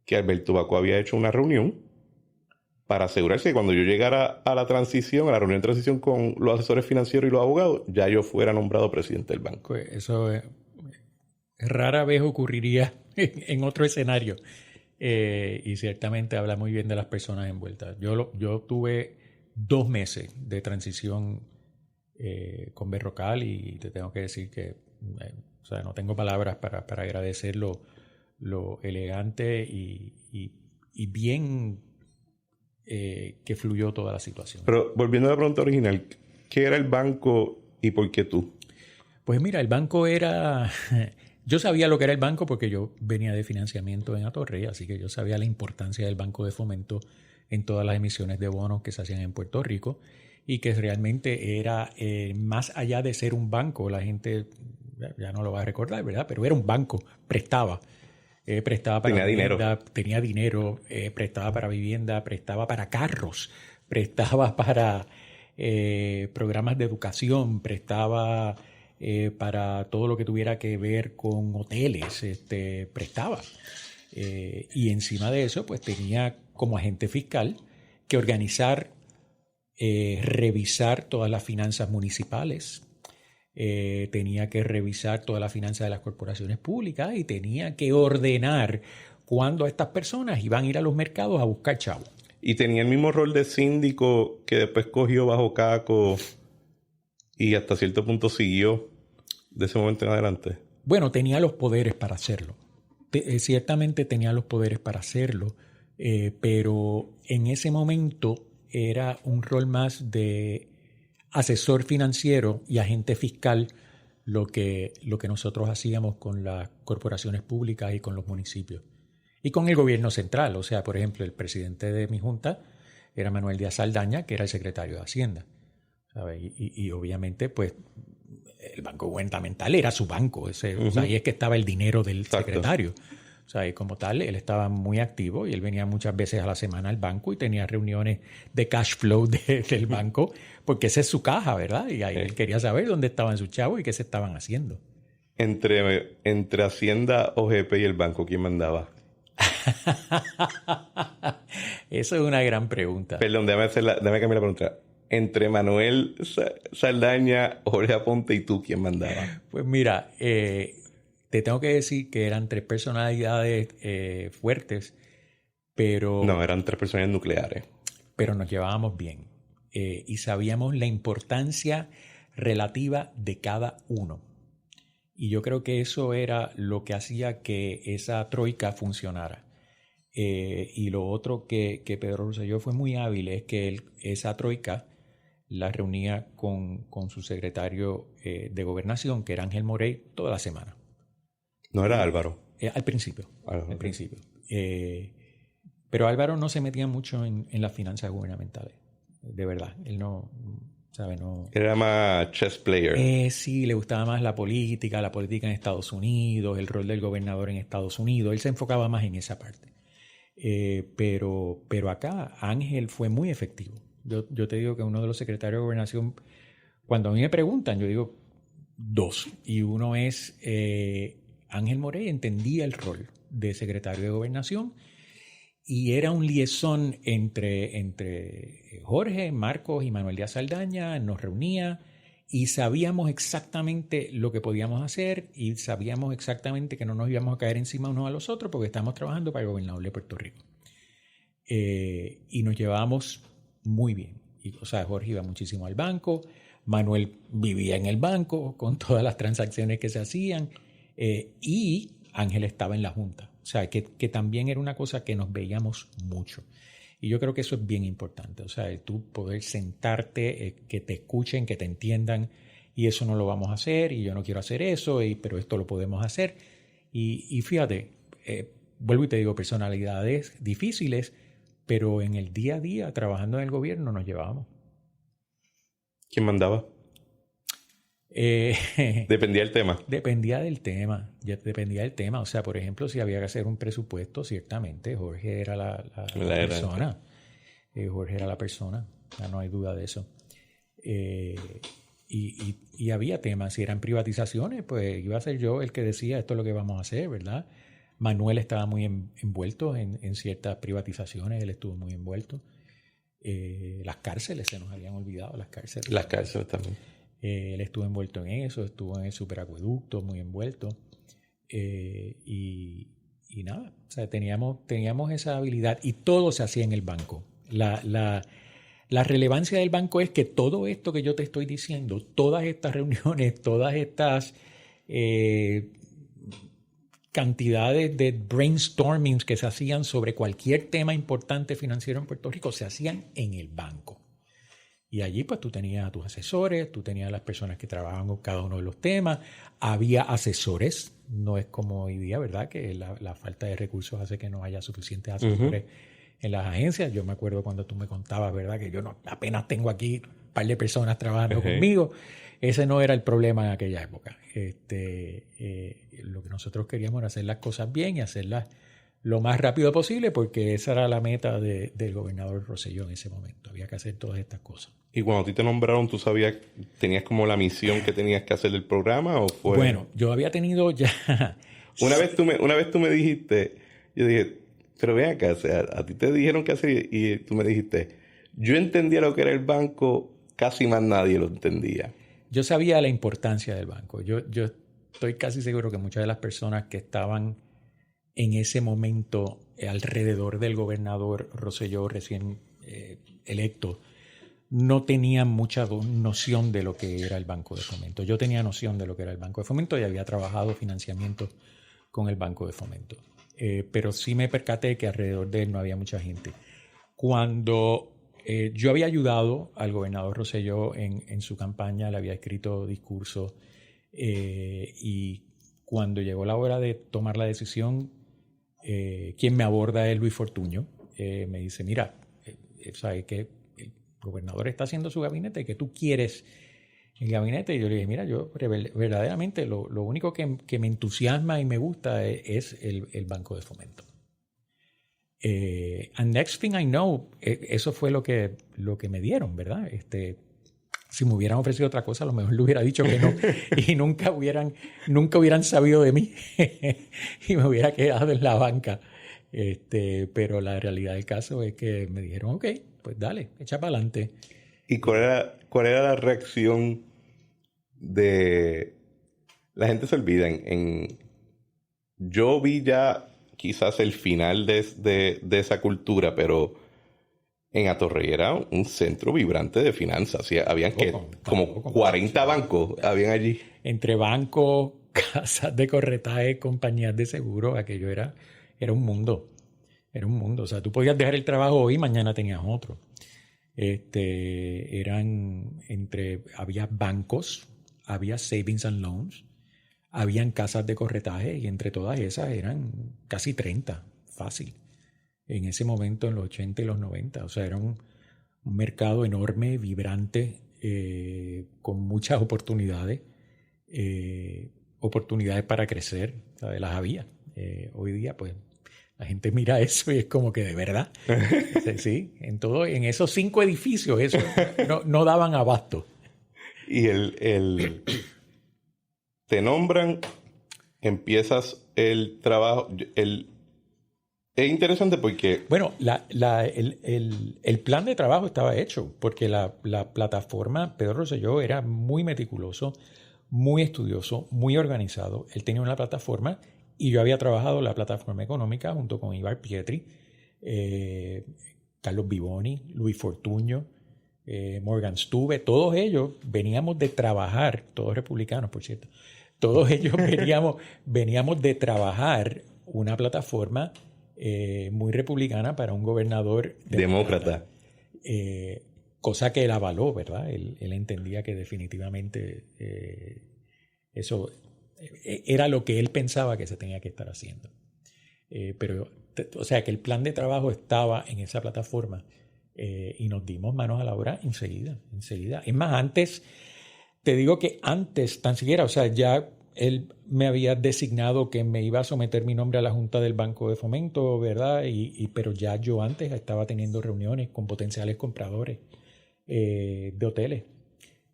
S1: que Alberto Bacó había hecho una reunión para asegurarse que cuando yo llegara a la transición, a la reunión de transición con los asesores financieros y los abogados, ya yo fuera nombrado presidente del banco.
S2: Pues eso rara vez ocurriría en otro escenario. Y ciertamente habla muy bien de las personas envueltas. Yo tuve 2 meses de transición con Berrocal y te tengo que decir que no tengo palabras para agradecer lo elegante y bien que fluyó toda la situación.
S1: Pero volviendo a la pregunta original, ¿qué era el banco y por qué tú?
S2: Pues mira, el banco era... Yo sabía lo que era el banco porque yo venía de financiamiento en Atorrey, así que yo sabía la importancia del Banco de Fomento en todas las emisiones de bonos que se hacían en Puerto Rico y que realmente era más allá de ser un banco, la gente ya no lo va a recordar, ¿verdad? Pero era un banco, prestaba para
S1: tenía
S2: vivienda, tenía dinero, prestaba para vivienda, prestaba para carros, prestaba para programas de educación, prestaba para todo lo que tuviera que ver con hoteles, prestaba. Y encima de eso, pues tenía como agente fiscal que organizar, revisar todas las finanzas municipales, tenía que revisar todas las finanzas de las corporaciones públicas y tenía que ordenar cuándo estas personas iban a ir a los mercados a buscar chavos.
S1: Y tenía el mismo rol de síndico que después cogió bajo Caco y hasta cierto punto siguió de ese momento en adelante.
S2: Bueno, tenía los poderes para hacerlo. ciertamente tenía los poderes para hacerlo, pero en ese momento era un rol más de asesor financiero y agente fiscal lo que nosotros hacíamos con las corporaciones públicas y con los municipios. Y con el gobierno central. O sea, por ejemplo, el presidente de mi junta era Manuel Díaz Saldaña, que era el secretario de Hacienda. ¿Sabes? Y obviamente, pues, el Banco Gubernamental era su banco. O sea, ahí es que estaba el dinero del secretario. O sea, y como tal, él estaba muy activo y él venía muchas veces a la semana al banco y tenía reuniones de cash flow del banco, porque esa es su caja, ¿verdad? Y ahí él quería saber dónde estaban sus chavos y qué se estaban haciendo.
S1: Entre Hacienda, OGP y el banco, ¿quién mandaba?
S2: Eso es una gran pregunta.
S1: Perdón, déjame cambiar la pregunta. Entre Manuel Saldaña, Jorge Aponte y tú, ¿quién mandaba?
S2: Pues mira, te tengo que decir que eran 3 personalidades fuertes, pero...
S1: No, eran 3 personalidades nucleares.
S2: Pero nos llevábamos bien y sabíamos la importancia relativa de cada uno. Y yo creo que eso era lo que hacía que esa troika funcionara. Y lo otro que Pedro Rosselló fue muy hábil es que esa troika la reunía con su secretario de Gobernación, que era Ángel Morey, toda la semana.
S1: ¿No era Álvaro?
S2: Al principio. Al principio. Pero Álvaro no se metía mucho en las finanzas gubernamentales. De verdad. Él no... ¿Sabe? No.
S1: Era más chess player.
S2: Sí, le gustaba más la política en Estados Unidos, el rol del gobernador en Estados Unidos. Él se enfocaba más en esa parte. Pero acá Ángel fue muy efectivo. Yo te digo que uno de los secretarios de Gobernación, cuando a mí me preguntan, yo digo 2. Y uno es Ángel Morey entendía el rol de secretario de Gobernación y era un liaison entre Jorge, Marcos y Manuel Díaz Saldaña. Nos reunía y sabíamos exactamente lo que podíamos hacer y sabíamos exactamente que no nos íbamos a caer encima unos a los otros porque estábamos trabajando para el gobernador de Puerto Rico. Y nos llevábamos muy bien. O sea, Jorge iba muchísimo al banco, Manuel vivía en el banco con todas las transacciones que se hacían y Ángel estaba en la junta. O sea, que también era una cosa que nos veíamos mucho. Y yo creo que eso es bien importante. O sea, tú poder sentarte, que te escuchen, que te entiendan, y eso no lo vamos a hacer, y yo no quiero hacer eso, pero esto lo podemos hacer. Y fíjate, vuelvo y te digo, personalidades difíciles, pero en el día a día, trabajando en el gobierno, nos llevábamos.
S1: ¿Quién mandaba? Dependía del tema.
S2: Dependía del tema. O sea, por ejemplo, si había que hacer un presupuesto, ciertamente Jorge era la persona. Jorge era la persona, no hay duda de eso. Y había temas. Si eran privatizaciones, pues iba a ser yo el que decía esto es lo que vamos a hacer, ¿verdad? Manuel estaba muy envuelto en ciertas privatizaciones, él estuvo muy envuelto. Las cárceles, se nos habían olvidado las cárceles.
S1: Las cárceles también.
S2: Él estuvo envuelto en eso, estuvo en el superacueducto, muy envuelto. Y nada, o sea, teníamos esa habilidad y todo se hacía en el banco. La relevancia del banco es que todo esto que yo te estoy diciendo, todas estas reuniones, todas estas cantidades de brainstormings que se hacían sobre cualquier tema importante financiero en Puerto Rico, se hacían en el banco. Y allí pues tú tenías a tus asesores, tú tenías a las personas que trabajaban con cada uno de los temas, había asesores, no es como hoy día, ¿verdad? Que la falta de recursos hace que no haya suficientes asesores en las agencias. Yo me acuerdo cuando tú me contabas, ¿verdad? Que yo apenas tengo aquí un par de personas trabajando conmigo. Ese no era el problema en aquella época. Lo que nosotros queríamos era hacer las cosas bien y hacerlas lo más rápido posible porque esa era la meta del gobernador Rosselló en ese momento. Había que hacer todas estas cosas.
S1: ¿Y cuando a ti te nombraron, tú sabías, tenías como la misión que tenías que hacer del programa o fue...?
S2: Bueno, yo había tenido ya...
S1: Una vez tú me dijiste, yo dije, pero ven acá, o sea, a ti te dijeron qué hacer y tú me dijiste, yo entendía lo que era el banco, casi más nadie lo entendía.
S2: Yo sabía la importancia del banco. Yo estoy casi seguro que muchas de las personas que estaban en ese momento alrededor del gobernador Rosselló recién electo, no tenían mucha noción de lo que era el Banco de Fomento. Yo tenía noción de lo que era el Banco de Fomento y había trabajado financiamiento con el Banco de Fomento. pero sí me percaté que alrededor de él no había mucha gente. Cuando yo había ayudado al gobernador Rosselló en su campaña, le había escrito discursos, y cuando llegó la hora de tomar la decisión, quien me aborda es Luis Fortuño. Me dice, mira, ¿sabes que el gobernador está haciendo su gabinete? ¿Qué tú quieres en el gabinete? Y yo le dije, mira, yo verdaderamente lo único que me entusiasma y me gusta es el Banco de Fomento. And next thing I know, eso fue lo que me dieron, ¿verdad? Si me hubieran ofrecido otra cosa, a lo mejor le hubiera dicho que no y nunca hubieran sabido de mí y me hubiera quedado en la banca. Pero la realidad del caso es que me dijeron, ok, pues dale, echa para adelante.
S1: ¿Y cuál era la reacción de... La gente se olvida. Yo vi ya quizás el final de esa cultura, pero en Atorrey era un centro vibrante de finanzas. Habían como 40 bancos habían allí.
S2: Entre bancos, casas de corretaje, compañías de seguro, aquello era un mundo. Era un mundo. O sea, tú podías dejar el trabajo hoy y mañana tenías otro. Había bancos, había savings and loans, habían casas de corretaje y entre todas esas eran casi 30, fácil. En ese momento, en los 80 y los 90. O sea, era un mercado enorme, vibrante, con muchas oportunidades. Oportunidades para crecer, ¿sabes? Las había. Hoy día, pues, la gente mira eso y es como que de verdad. Sí, en esos 5 edificios, eso no daban abasto.
S1: Y te nombran, empiezas el trabajo. Es interesante porque...
S2: Bueno, el plan de trabajo estaba hecho porque la plataforma, Pedro Rosselló era muy meticuloso, muy estudioso, muy organizado. Él tenía una plataforma y yo había trabajado la plataforma económica junto con Ivar Pietri, Carlos Vivoni, Luis Fortuño, Morgan Stube. Todos ellos veníamos de trabajar, todos republicanos, por cierto. Todos ellos veníamos de trabajar una plataforma muy republicana para un gobernador
S1: demócrata.
S2: Cosa que él avaló, ¿verdad? Él entendía que definitivamente eso era lo que él pensaba que se tenía que estar haciendo. O sea, que el plan de trabajo estaba en esa plataforma y nos dimos manos a la obra enseguida. Es más, antes, te digo que antes, tan siquiera, o sea, ya él me había designado que me iba a someter mi nombre a la Junta del Banco de Fomento, ¿verdad? Pero ya yo antes estaba teniendo reuniones con potenciales compradores de hoteles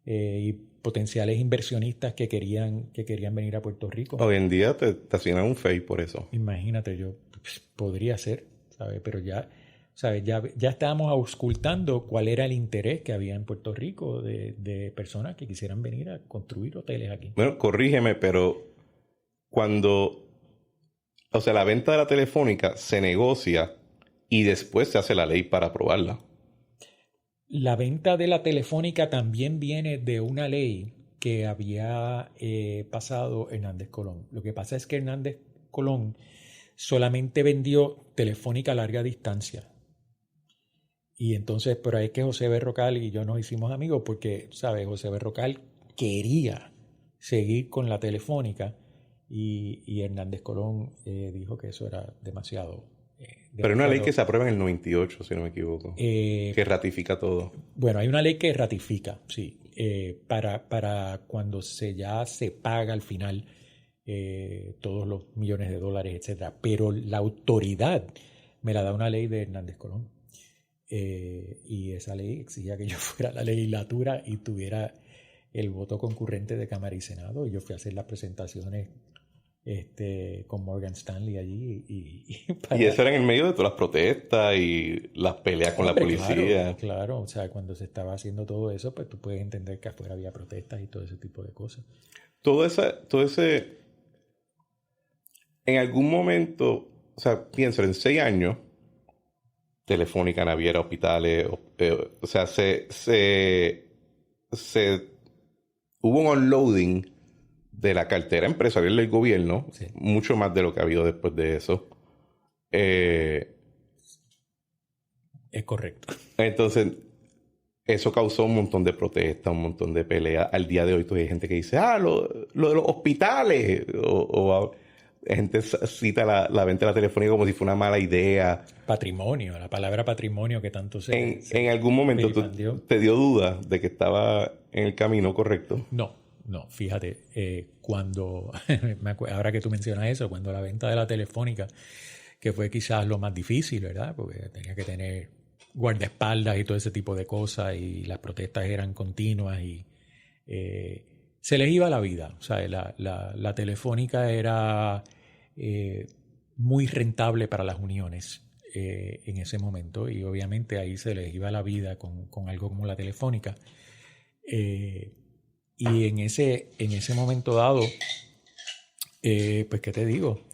S2: y potenciales inversionistas que querían venir a Puerto Rico.
S1: Hoy en día te asignan un FEI por eso.
S2: Imagínate, yo podría ser, ¿sabes? Pero ya, ¿sabes? Ya estábamos auscultando cuál era el interés que había en Puerto Rico de personas que quisieran venir a construir hoteles aquí.
S1: Bueno, corrígeme, pero la venta de la telefónica se negocia y después se hace la ley para aprobarla.
S2: La venta de la telefónica también viene de una ley que había pasado Hernández Colón. Lo que pasa es que Hernández Colón solamente vendió telefónica a larga distancia. Y entonces, por ahí es que José Berrocal y yo nos hicimos amigos porque, ¿sabes? José Berrocal quería seguir con la telefónica y Hernández Colón dijo que eso era demasiado.
S1: Pero hay una ley que se aprueba en el 98, si no me equivoco, que ratifica todo.
S2: Bueno, hay una ley que ratifica, sí, para cuando ya se paga al final todos los millones de dólares, etcétera. Pero la autoridad me la da una ley de Hernández Colón. Y esa ley exigía que yo fuera a la legislatura y tuviera el voto concurrente de Cámara y Senado. Y yo fui a hacer las presentaciones con Morgan Stanley allí.
S1: Y eso era en el medio de todas las protestas y las peleas con la policía.
S2: Claro, o sea, cuando se estaba haciendo todo eso, pues tú puedes entender que afuera había protestas y todo ese tipo de cosas.
S1: Todo ese... En algún momento, o sea, pienso, en 6 años, Telefónica, Naviera, hospitales, o sea, hubo un unloading de la cartera empresarial del gobierno, sí, mucho más de lo que ha habido después de eso. Eh,
S2: Es correcto.
S1: entonces, eso causó un montón de protestas, un montón de peleas. Al día de hoy todavía hay gente que dice, lo de los hospitales. O gente cita la venta de la telefónica como si fuera una mala idea.
S2: Patrimonio, la palabra patrimonio que tanto
S1: En algún momento te dio duda de que estaba en el camino correcto.
S2: No, fíjate, cuando, ahora que tú mencionas eso, cuando la venta de la telefónica, que fue quizás lo más difícil, ¿verdad? Porque tenía que tener guardaespaldas y todo ese tipo de cosas y las protestas eran continuas y se les iba la vida. O sea, la telefónica era muy rentable para las uniones en ese momento y obviamente ahí se les iba la vida con algo como la telefónica. Y en ese momento dado, pues, ¿qué te digo?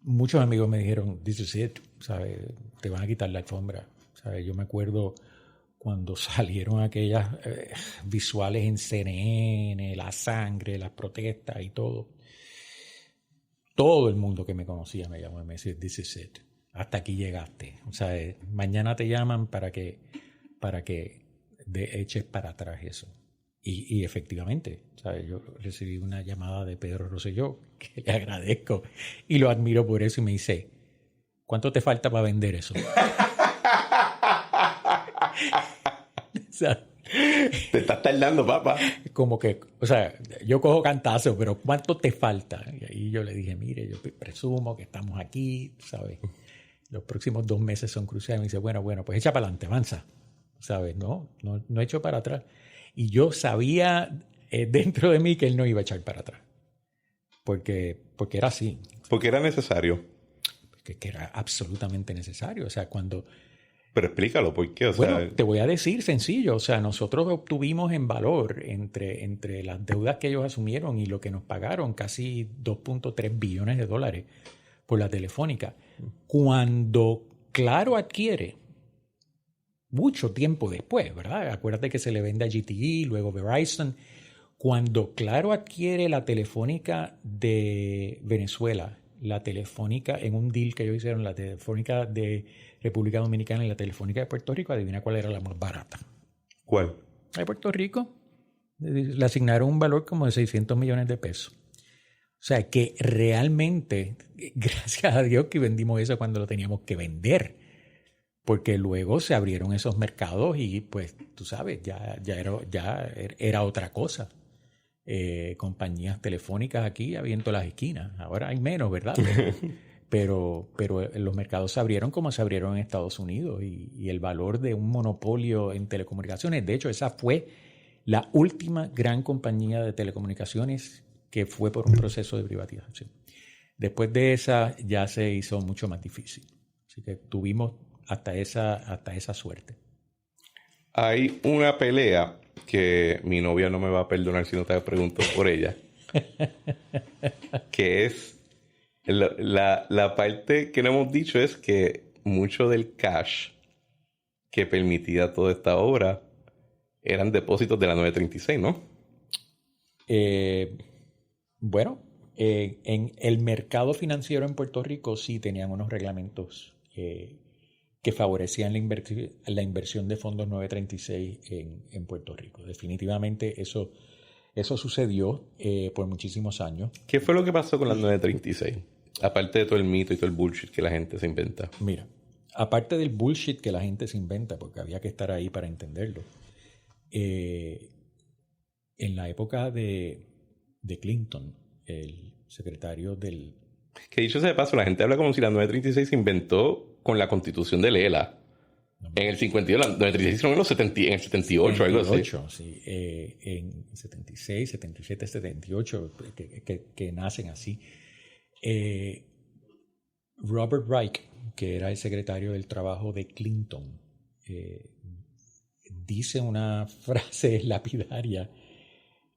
S2: Muchos amigos me dijeron, this is it, ¿sabes? Te van a quitar la alfombra, ¿sabes? Yo me acuerdo cuando salieron aquellas visuales en CNN, la sangre, las protestas y todo. Todo el mundo que me conocía me llamó y me decía, this is it, hasta aquí llegaste. O sea, mañana te llaman para que eches para atrás eso. Y efectivamente, ¿sabes? Yo recibí una llamada de Pedro Rosselló, que le agradezco y lo admiro por eso, y me dice, ¿cuánto te falta para vender eso? O sea,
S1: te estás tardando, papá.
S2: Como que, o sea, yo cojo cantazo, pero ¿cuánto te falta? Y ahí yo le dije, mire, yo presumo que estamos aquí, ¿sabes? Los próximos 2 meses son cruciales. Y me dice, bueno, pues echa para adelante, avanza. ¿Sabes? No echo para atrás. Y yo sabía dentro de mí que él no iba a echar para atrás. Porque era así.
S1: Porque era necesario.
S2: Que era absolutamente necesario. O sea, cuando...
S1: Pero explícalo, ¿por qué?
S2: Bueno, te voy a decir sencillo. O sea, nosotros obtuvimos en valor entre las deudas que ellos asumieron y lo que nos pagaron casi $2.3 billones por la telefónica. Cuando Claro adquiere, mucho tiempo después, ¿verdad? Acuérdate que se le vende a GTE, luego Verizon. Cuando Claro adquiere la telefónica de Venezuela, la telefónica en un deal que ellos hicieron, la telefónica de República Dominicana y la telefónica de Puerto Rico, adivina cuál era la más barata.
S1: ¿Cuál?
S2: La de Puerto Rico. Le asignaron un valor como de $600 millones. O sea, que realmente, gracias a Dios que vendimos eso cuando lo teníamos que vender. Porque luego se abrieron esos mercados y pues tú sabes, ya era otra cosa. Compañías telefónicas aquí abriendo las esquinas. Ahora hay menos, ¿verdad? Pero los mercados se abrieron como se abrieron en Estados Unidos y el valor de un monopolio en telecomunicaciones. De hecho, esa fue la última gran compañía de telecomunicaciones que fue por un proceso de privatización. Después de esa ya se hizo mucho más difícil. Así que tuvimos hasta esa suerte.
S1: Hay una pelea que mi novia no me va a perdonar si no te pregunto por ella. Que es la parte que no hemos dicho es que mucho del cash que permitía toda esta obra eran depósitos de la 936, ¿no?
S2: Bueno, en el mercado financiero en Puerto Rico sí tenían unos reglamentos que favorecían la inversión de fondos 936 en Puerto Rico. Definitivamente eso sucedió por muchísimos años.
S1: ¿Qué fue lo que pasó con las 936? Aparte de todo el mito y todo el bullshit que la gente se inventa.
S2: Mira, aparte del bullshit que la gente se inventa, porque había que estar ahí para entenderlo, en la época de Clinton, el secretario del...
S1: Que dicho sea de paso, la gente habla como si la 936 se inventó con la constitución de Lela. En el 52, la 936 en el 78, algo así.
S2: Sí, en 76, 77, 78, que nacen así. Robert Reich, que era el secretario del trabajo de Clinton, dice una frase lapidaria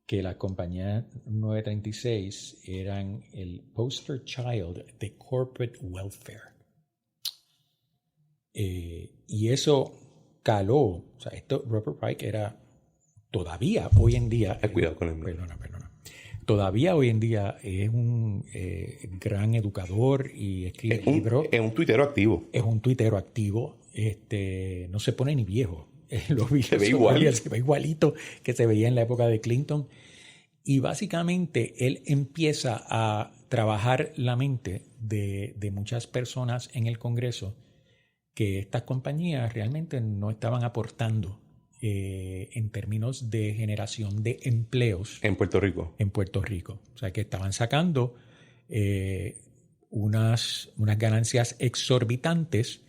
S2: que la compañía 936 eran el poster child de corporate welfare. Y eso caló. O sea, Robert Reich era todavía, hoy en día...
S1: Cuidado con el...
S2: Perdona. todavía hoy en día es un gran educador y escribe libros.
S1: Es un tuitero activo.
S2: Es un tuitero activo. No se pone ni viejo. Se ve igualito que se veía en la época de Clinton. Y básicamente él empieza a trabajar la mente de muchas personas en el Congreso que estas compañías realmente no estaban aportando en términos de generación de empleos.
S1: En Puerto Rico.
S2: En Puerto Rico. O sea, que estaban sacando unas ganancias exorbitantes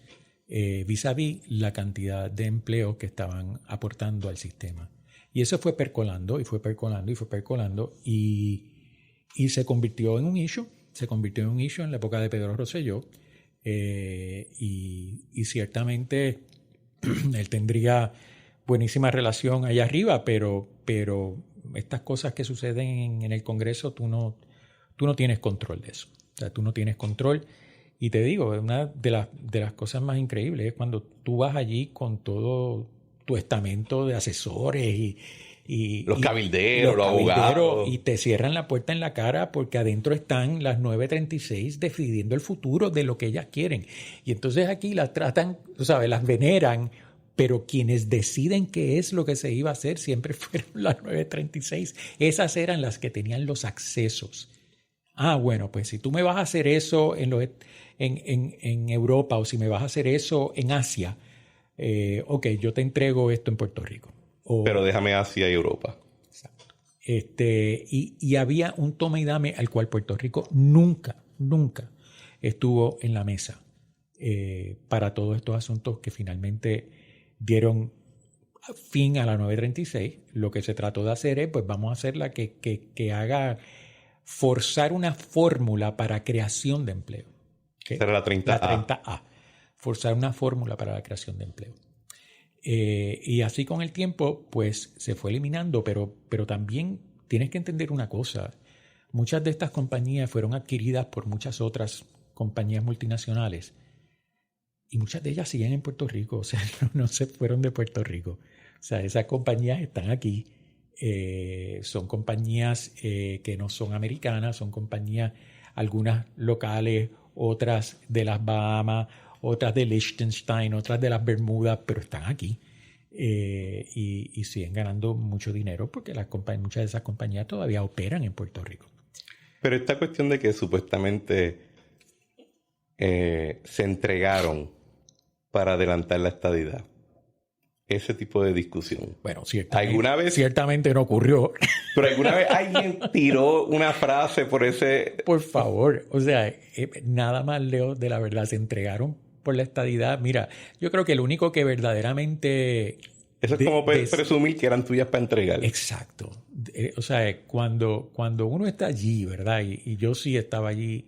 S2: vis a vis la cantidad de empleos que estaban aportando al sistema. Y eso fue percolando y fue percolando y fue percolando y se convirtió en un issue. Se convirtió en un issue en la época de Pedro Rosselló. Y ciertamente él tendría buenísima relación allá arriba, pero estas cosas que suceden en el Congreso, tú no tienes control de eso. O sea, tú no tienes control. Y te digo, una de las cosas más increíbles es cuando tú vas allí con todo tu estamento de asesores y
S1: los cabilderos, los abogados.
S2: Y te cierran la puerta en la cara porque adentro están las 936 decidiendo el futuro de lo que ellas quieren. Y entonces aquí las tratan, tú sabes, las veneran, pero quienes deciden qué es lo que se iba a hacer siempre fueron las 936. Esas eran las que tenían los accesos. Bueno, pues si tú me vas a hacer eso en Europa o si me vas a hacer eso en Asia, ok, yo te entrego esto en Puerto Rico.
S1: Pero déjame Asia y Europa.
S2: Exacto. Y había un toma y dame al cual Puerto Rico nunca estuvo en la mesa para todos estos asuntos que finalmente dieron fin a la 936. Lo que se trató de hacer es, pues vamos a hacerla que haga forzar una fórmula para creación de empleo.
S1: ¿Okay? Esa era la 30A.
S2: La 30A. Forzar una fórmula para la creación de empleo. Y así con el tiempo, pues se fue eliminando, pero también tienes que entender una cosa. Muchas de estas compañías fueron adquiridas por muchas otras compañías multinacionales y muchas de ellas siguen en Puerto Rico, o sea, no se fueron de Puerto Rico. O sea, esas compañías están aquí. Son compañías que no son americanas, son compañías, algunas locales, otras de las Bahamas, otras de Liechtenstein, otras de las Bermudas, pero están aquí y siguen ganando mucho dinero porque muchas de esas compañías todavía operan en Puerto Rico.
S1: Pero esta cuestión de que supuestamente se entregaron para adelantar la estadidad, ese tipo de discusión.
S2: Bueno, ciertamente no ocurrió.
S1: Pero alguna vez alguien tiró una frase por ese...
S2: Por favor, o sea, nada más lejos de la verdad. Se entregaron por la estadidad. Mira, yo creo que el único que verdaderamente...
S1: Eso es como presumir que eran tuyas para entregar.
S2: Exacto. O sea, cuando uno está allí, ¿verdad? Y yo sí estaba allí,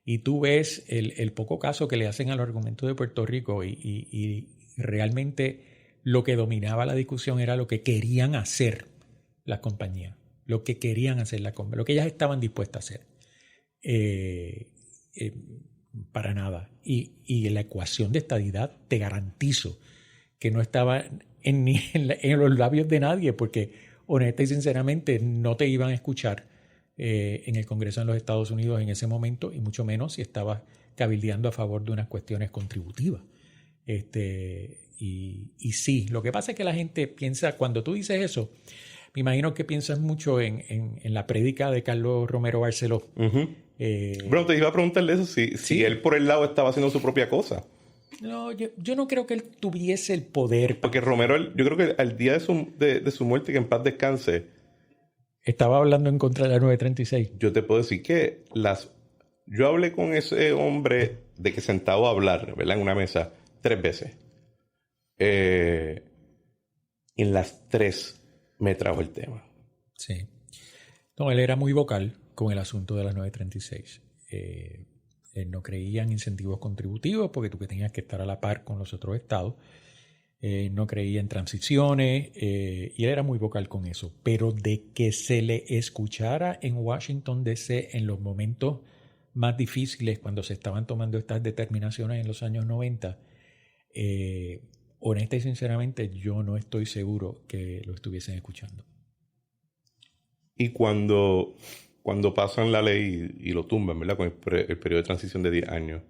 S2: y tú ves el poco caso que le hacen a los argumentos de Puerto Rico y realmente lo que dominaba la discusión era lo que querían hacer las compañías, lo que querían hacer lo que ellas estaban dispuestas a hacer. Para nada. Y la ecuación de estadidad, te garantizo que no estaba en los labios de nadie, porque honesta y sinceramente no te iban a escuchar en el Congreso de los Estados Unidos en ese momento, y mucho menos si estabas cabildeando a favor de unas cuestiones contributivas. Y sí, lo que pasa es que la gente piensa, cuando tú dices eso, me imagino que piensas mucho en la prédica de Carlos Romero Barceló.
S1: Uh-huh. Bueno, te iba a preguntarle eso, si él por el lado estaba haciendo su propia cosa.
S2: No, yo no creo que él tuviese el poder.
S1: Porque Romero, yo creo que al día de su muerte, que en paz descanse,
S2: estaba hablando en contra de la 936.
S1: Yo te puedo decir que yo hablé con ese hombre de que sentado a hablar, ¿verdad? En una mesa, 3 veces. En las 3 me trajo el tema.
S2: Sí. No, él era muy vocal con el asunto de las 936. Él no creía en incentivos contributivos porque tú que tenías que estar a la par con los otros estados. No creía en transiciones y él era muy vocal con eso. Pero de que se le escuchara en Washington D.C. en los momentos más difíciles, cuando se estaban tomando estas determinaciones en los años 90, honesta y sinceramente yo no estoy seguro que lo estuviesen escuchando.
S1: Y cuando pasan la ley y lo tumban, ¿verdad? Con el periodo de transición de 10 años,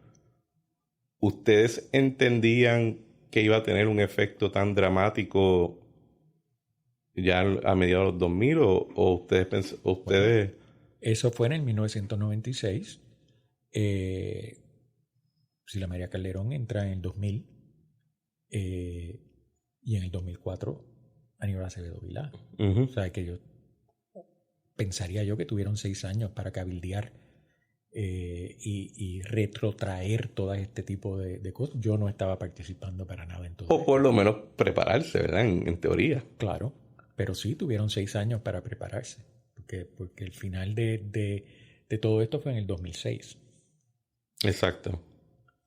S1: ¿ustedes entendían que iba a tener un efecto tan dramático ya a mediados de los 2000 o ustedes
S2: Bueno, eso fue en el 1996. Sila María Calderón entra en el 2000 y en el 2004 Aníbal Acevedo Vilá. O sea, que pensaría yo que tuvieron 6 años para cabildear y retrotraer todo este tipo de cosas. Yo no estaba participando para nada en todo
S1: o por lo menos prepararse, ¿verdad? En teoría.
S2: Claro, pero sí tuvieron 6 años para prepararse, porque el final de todo esto fue en el 2006.
S1: Exacto.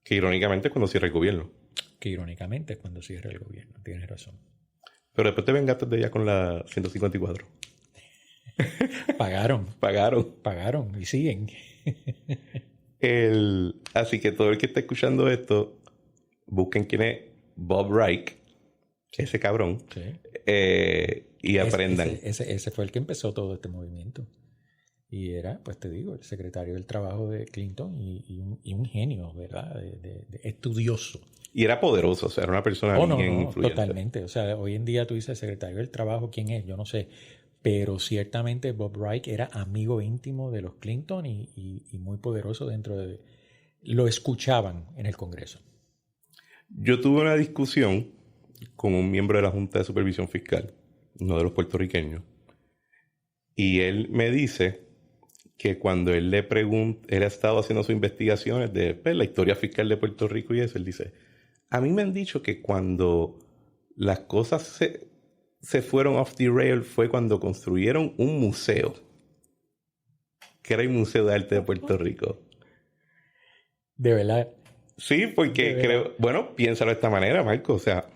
S1: Que irónicamente es cuando cierra el gobierno.
S2: Que irónicamente es cuando cierra el gobierno, tienes razón.
S1: Pero después te vengaste de ella con la 154.
S2: Pagaron y siguen.
S1: Así que todo el que está escuchando esto, busquen quién es Bob Reich, ese cabrón,
S2: Sí.
S1: y aprendan.
S2: Ese fue el que empezó todo este movimiento. Y era, pues te digo, el secretario del trabajo de Clinton y un genio, ¿verdad? De estudioso.
S1: Y era poderoso, o sea, era una persona bien influyente.
S2: Totalmente. O sea, hoy en día tú dices secretario del trabajo, ¿quién es? Yo no sé. Pero ciertamente Bob Reich era amigo íntimo de los Clinton y muy poderoso dentro de... Lo escuchaban en el Congreso.
S1: Yo tuve una discusión con un miembro de la Junta de Supervisión Fiscal, uno de los puertorriqueños, y él me dice que cuando él le pregunta, él ha estado haciendo sus investigaciones de pues, la historia fiscal de Puerto Rico y eso, él dice, a mí me han dicho que cuando las cosas se fueron off the rail fue cuando construyeron un museo, que era el Museo de Arte de Puerto Rico.
S2: De verdad.
S1: Sí, porque creo, bueno, piénsalo de esta manera, Marco, o sea,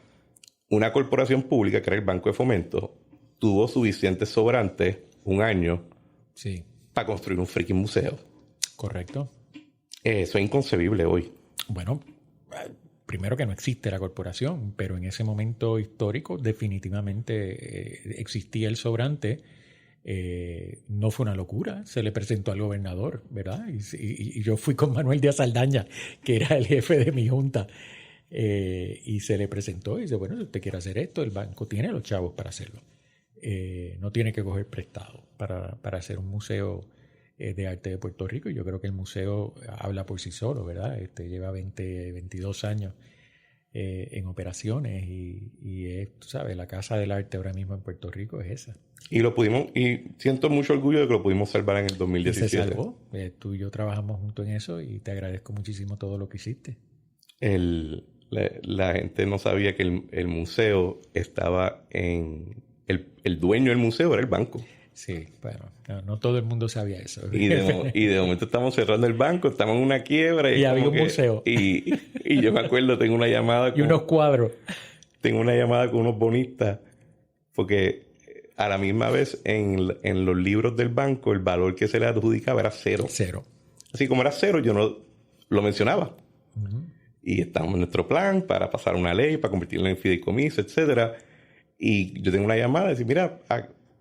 S1: una corporación pública, que era el Banco de Fomento, tuvo suficientes sobrantes un año
S2: Sí.
S1: para construir un freaking museo.
S2: Correcto.
S1: Eso es inconcebible hoy.
S2: Bueno, primero que no existe la corporación, pero en ese momento histórico definitivamente existía el sobrante. No fue una locura, se le presentó al gobernador, ¿verdad? Y yo fui con Manuel Díaz Saldaña, que era el jefe de mi junta, y se le presentó y dice, bueno, si usted quiere hacer esto, el banco tiene los chavos para hacerlo. No tiene que coger prestado para hacer un museo de arte de Puerto Rico, y yo creo que el museo habla por sí solo, ¿verdad? Lleva 22 años en operaciones y es, tú sabes, la casa del arte ahora mismo en Puerto Rico es esa.
S1: Y siento mucho orgullo de que lo pudimos salvar en el 2017.
S2: Y se salvó. Tú y yo trabajamos juntos en eso y te agradezco muchísimo todo lo que hiciste.
S1: La gente no sabía que el museo estaba en... El dueño del museo era el banco.
S2: Sí, bueno, no todo el mundo sabía eso.
S1: Y de momento estamos cerrando el banco, estamos en una quiebra.
S2: Y había un museo.
S1: Y yo me acuerdo, tengo una llamada
S2: y unos cuadros.
S1: Tengo una llamada con unos bonistas, porque a la misma vez en los libros del banco el valor que se le adjudicaba era 0. Así como era 0, yo no lo mencionaba. Uh-huh. Y estamos en nuestro plan para pasar una ley, para convertirlo en fideicomiso, etcétera. Y yo tengo una llamada y decir, mira,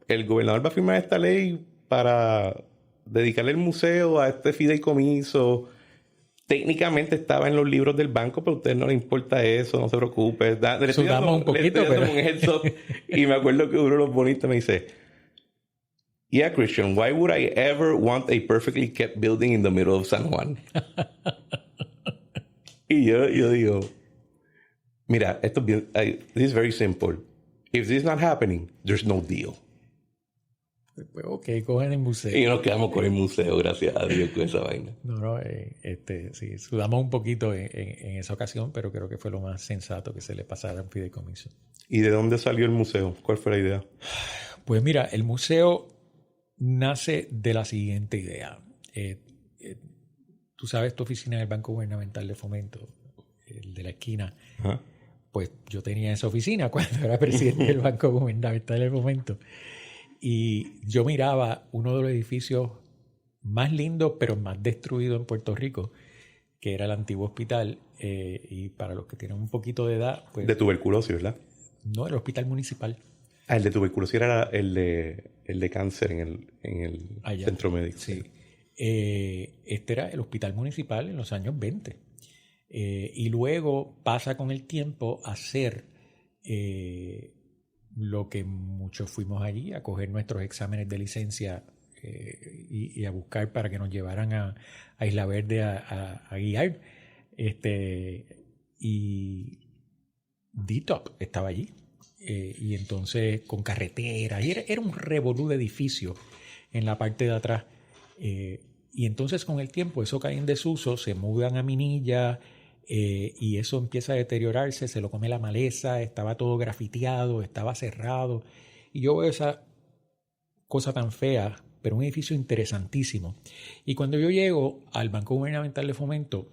S1: el gobernador va a firmar esta ley para dedicarle el museo a este fideicomiso. Técnicamente estaba en los libros del banco, pero a usted no le importa eso, no se preocupe.
S2: Sudamos un poquito, pero...
S1: Y me acuerdo que uno de los bonistas me dice, yeah, Christian, why would I ever want a perfectly kept building in the middle of San Juan? Y yo digo, mira, esto this is very simple. If this is not happening, there's no deal.
S2: Pues ok, cogen el museo.
S1: Y nos quedamos con el museo, gracias a Dios, con esa vaina.
S2: Sí, sudamos un poquito en esa ocasión, pero creo que fue lo más sensato que se le pasara a un fideicomiso.
S1: ¿Y de dónde salió el museo? ¿Cuál fue la idea?
S2: Pues mira, el museo nace de la siguiente idea. Tú sabes, tu oficina del Banco Gubernamental de Fomento, el de la esquina.
S1: Ajá.
S2: Pues yo tenía esa oficina cuando era presidente del Banco Gubernamental de Fomento. Y yo miraba uno de los edificios más lindos, pero más destruidos en Puerto Rico, que era el antiguo hospital. Y para los que tienen un poquito de edad... Pues,
S1: de tuberculosis, ¿verdad?
S2: No, el hospital municipal.
S1: El de tuberculosis era el de cáncer en el centro médico.
S2: Sí. Este era el hospital municipal en los años 20. Y luego pasa con el tiempo a ser lo que muchos fuimos allí, a coger nuestros exámenes de licencia y a buscar para que nos llevaran a Isla Verde a guiar. Y DTOP estaba allí. Y entonces con carreteras, y era un revolú de edificio en la parte de atrás. Y entonces con el tiempo eso cae en desuso, se mudan a Minilla, y eso empieza a deteriorarse, se lo come la maleza, estaba todo grafiteado, estaba cerrado. Y yo veo esa cosa tan fea, pero un edificio interesantísimo. Y cuando yo llego al Banco Gubernamental de Fomento,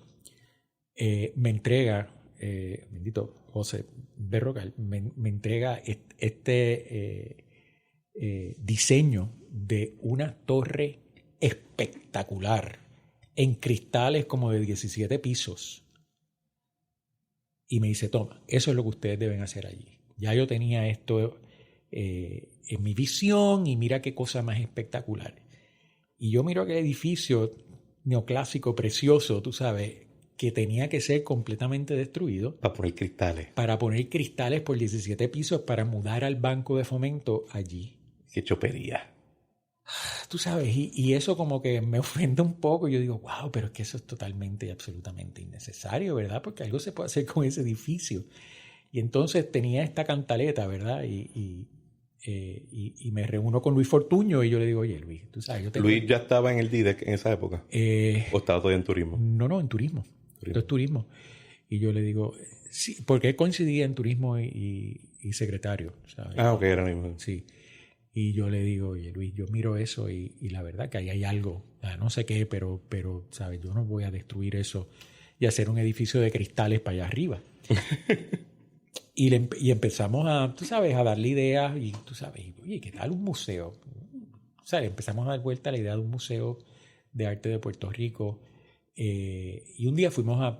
S2: me entrega, bendito José Berrocal, me entrega este diseño de una torre espectacular, en cristales como de 17 pisos. Y me dice, toma, eso es lo que ustedes deben hacer allí. Ya yo tenía esto en mi visión y mira qué cosa más espectacular. Y yo miro aquel edificio neoclásico precioso, tú sabes, que tenía que ser completamente destruido.
S1: Para poner cristales.
S2: Para poner cristales por 17 pisos para mudar al Banco de Fomento allí.
S1: Qué chopería.
S2: Tú sabes, y eso como que me ofende un poco. Yo digo, wow, pero es que eso es totalmente y absolutamente innecesario, ¿verdad? Porque algo se puede hacer con ese edificio. Y entonces tenía esta cantaleta, ¿verdad? Y me reúno con Luis Fortuño y yo le digo, oye, Luis, tú sabes, yo tengo...
S1: ¿Luis ya estaba en el DIDEC en esa época? ¿O estaba todavía en turismo?
S2: No, en turismo. Esto es turismo. Y yo le digo, sí, porque él coincidía en turismo y secretario, ¿sabes?
S1: Ah, ok, era mismo.
S2: Sí. Y yo le digo, oye, Luis, yo miro eso y la verdad que ahí hay algo, no sé qué, pero, ¿sabes? Yo no voy a destruir eso y hacer un edificio de cristales para allá arriba. y empezamos a, tú sabes, a darle ideas y tú sabes, oye, ¿qué tal un museo? ¿Sabes? Empezamos a dar vuelta a la idea de un museo de arte de Puerto Rico. Y un día fuimos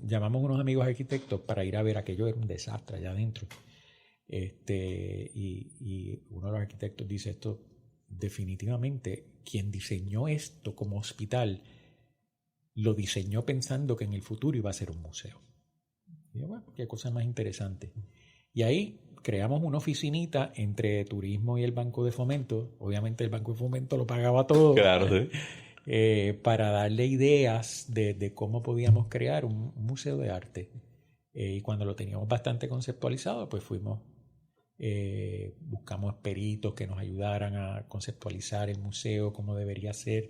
S2: llamamos a unos amigos arquitectos para ir a ver aquello, era un desastre allá adentro. Y uno de los arquitectos dice esto, definitivamente, quien diseñó esto como hospital, lo diseñó pensando que en el futuro iba a ser un museo. Y yo, bueno, qué cosa más interesante. Y ahí creamos una oficinita entre turismo y el Banco de Fomento. Obviamente el Banco de Fomento lo pagaba todo.
S1: Claro, sí.
S2: Para darle ideas de cómo podíamos crear un museo de arte. Y cuando lo teníamos bastante conceptualizado, pues buscamos peritos que nos ayudaran a conceptualizar el museo, cómo debería ser.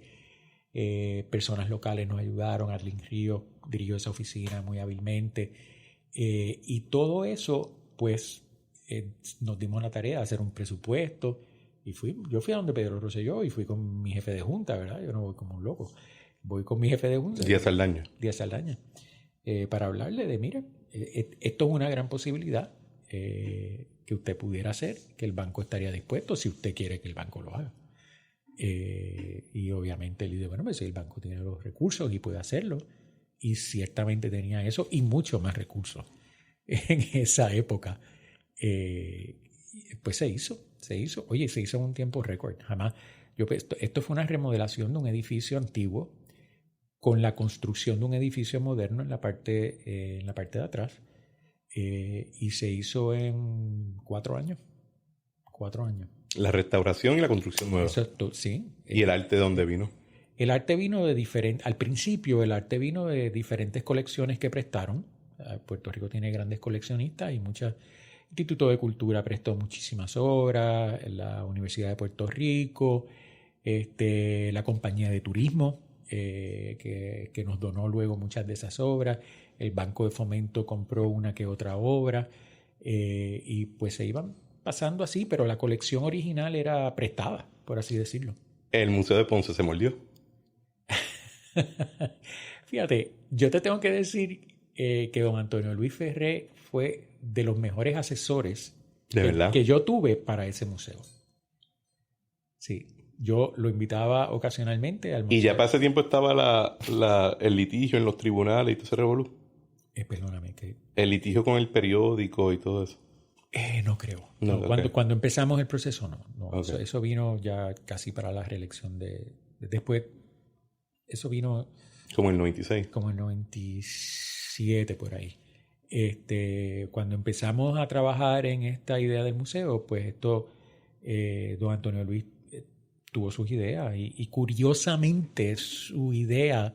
S2: Personas locales nos ayudaron. Arlene Ríos dirigió esa oficina muy hábilmente. Y todo eso, pues, nos dimos la tarea de hacer un presupuesto. Y yo fui a donde Pedro Rosselló y fui con mi jefe de junta, ¿verdad? Yo no voy como un loco. Voy con mi jefe de junta.
S1: Díaz Saldaña.
S2: Para hablarle de, mira, esto es una gran posibilidad que usted pudiera hacer, que el banco estaría dispuesto si usted quiere que el banco lo haga. Y obviamente él dice, bueno, pues si el banco tiene los recursos y puede hacerlo. Y ciertamente tenía eso y mucho más recursos en esa época. Pues se hizo. Oye, se hizo en un tiempo récord. Jamás. Esto fue una remodelación de un edificio antiguo con la construcción de un edificio moderno en la parte de atrás. Y se hizo en 4 años. 4 años.
S1: La restauración y la construcción nueva.
S2: Exacto, sí.
S1: ¿Y el arte de dónde vino?
S2: El arte vino de diferentes... Al principio el arte vino de diferentes colecciones que prestaron. Puerto Rico tiene grandes coleccionistas y muchas... El Instituto de Cultura prestó muchísimas obras, la Universidad de Puerto Rico, la compañía de turismo que nos donó luego muchas de esas obras, el Banco de Fomento compró una que otra obra y pues se iban pasando así, pero la colección original era prestada, por así decirlo.
S1: El Museo de Ponce se mordió.
S2: Fíjate, yo te tengo que decir que don Antonio Luis Ferré fue de los mejores asesores que yo tuve para ese museo. Sí, yo lo invitaba ocasionalmente al museo.
S1: ¿Y ya para ese tiempo estaba el litigio en los tribunales y todo ese revolú?
S2: Perdóname.
S1: El litigio con el periódico y todo eso.
S2: No creo.
S1: No,
S2: No,
S1: okay.
S2: cuando empezamos el proceso, no.
S1: Okay.
S2: Eso vino ya casi para la reelección después, eso vino
S1: Como el 96.
S2: como en 97 por ahí. Cuando empezamos a trabajar en esta idea del museo, pues don Antonio Luis tuvo sus ideas y curiosamente su idea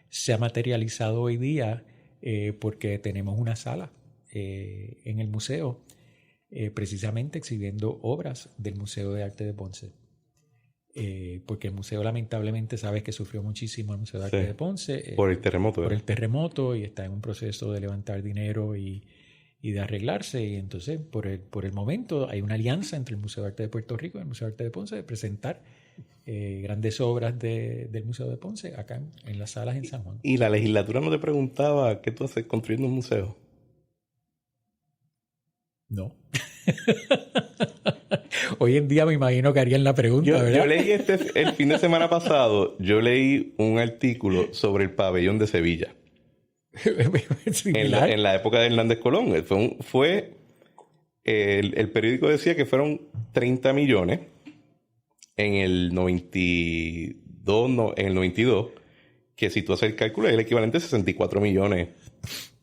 S2: se ha materializado hoy día porque tenemos una sala en el museo precisamente exhibiendo obras del Museo de Arte de Ponce. Porque el museo lamentablemente sabes que sufrió muchísimo el Museo de Arte de Ponce
S1: por el terremoto.
S2: por el terremoto y está en un proceso de levantar dinero y de arreglarse, y entonces por el momento hay una alianza entre el Museo de Arte de Puerto Rico y el Museo de Arte de Ponce de presentar grandes obras del Museo de Ponce acá en las salas en San Juan.
S1: ¿Y la legislatura no te preguntaba qué tú haces construyendo un museo?
S2: No. Hoy en día me imagino que harían la pregunta, ¿verdad?
S1: Yo leí el fin de semana pasado, yo leí un artículo sobre el pabellón de Sevilla. En la época de Hernández Colón. El periódico decía que fueron 30 millones en el 92, que si tú haces el cálculo es el equivalente a 64 millones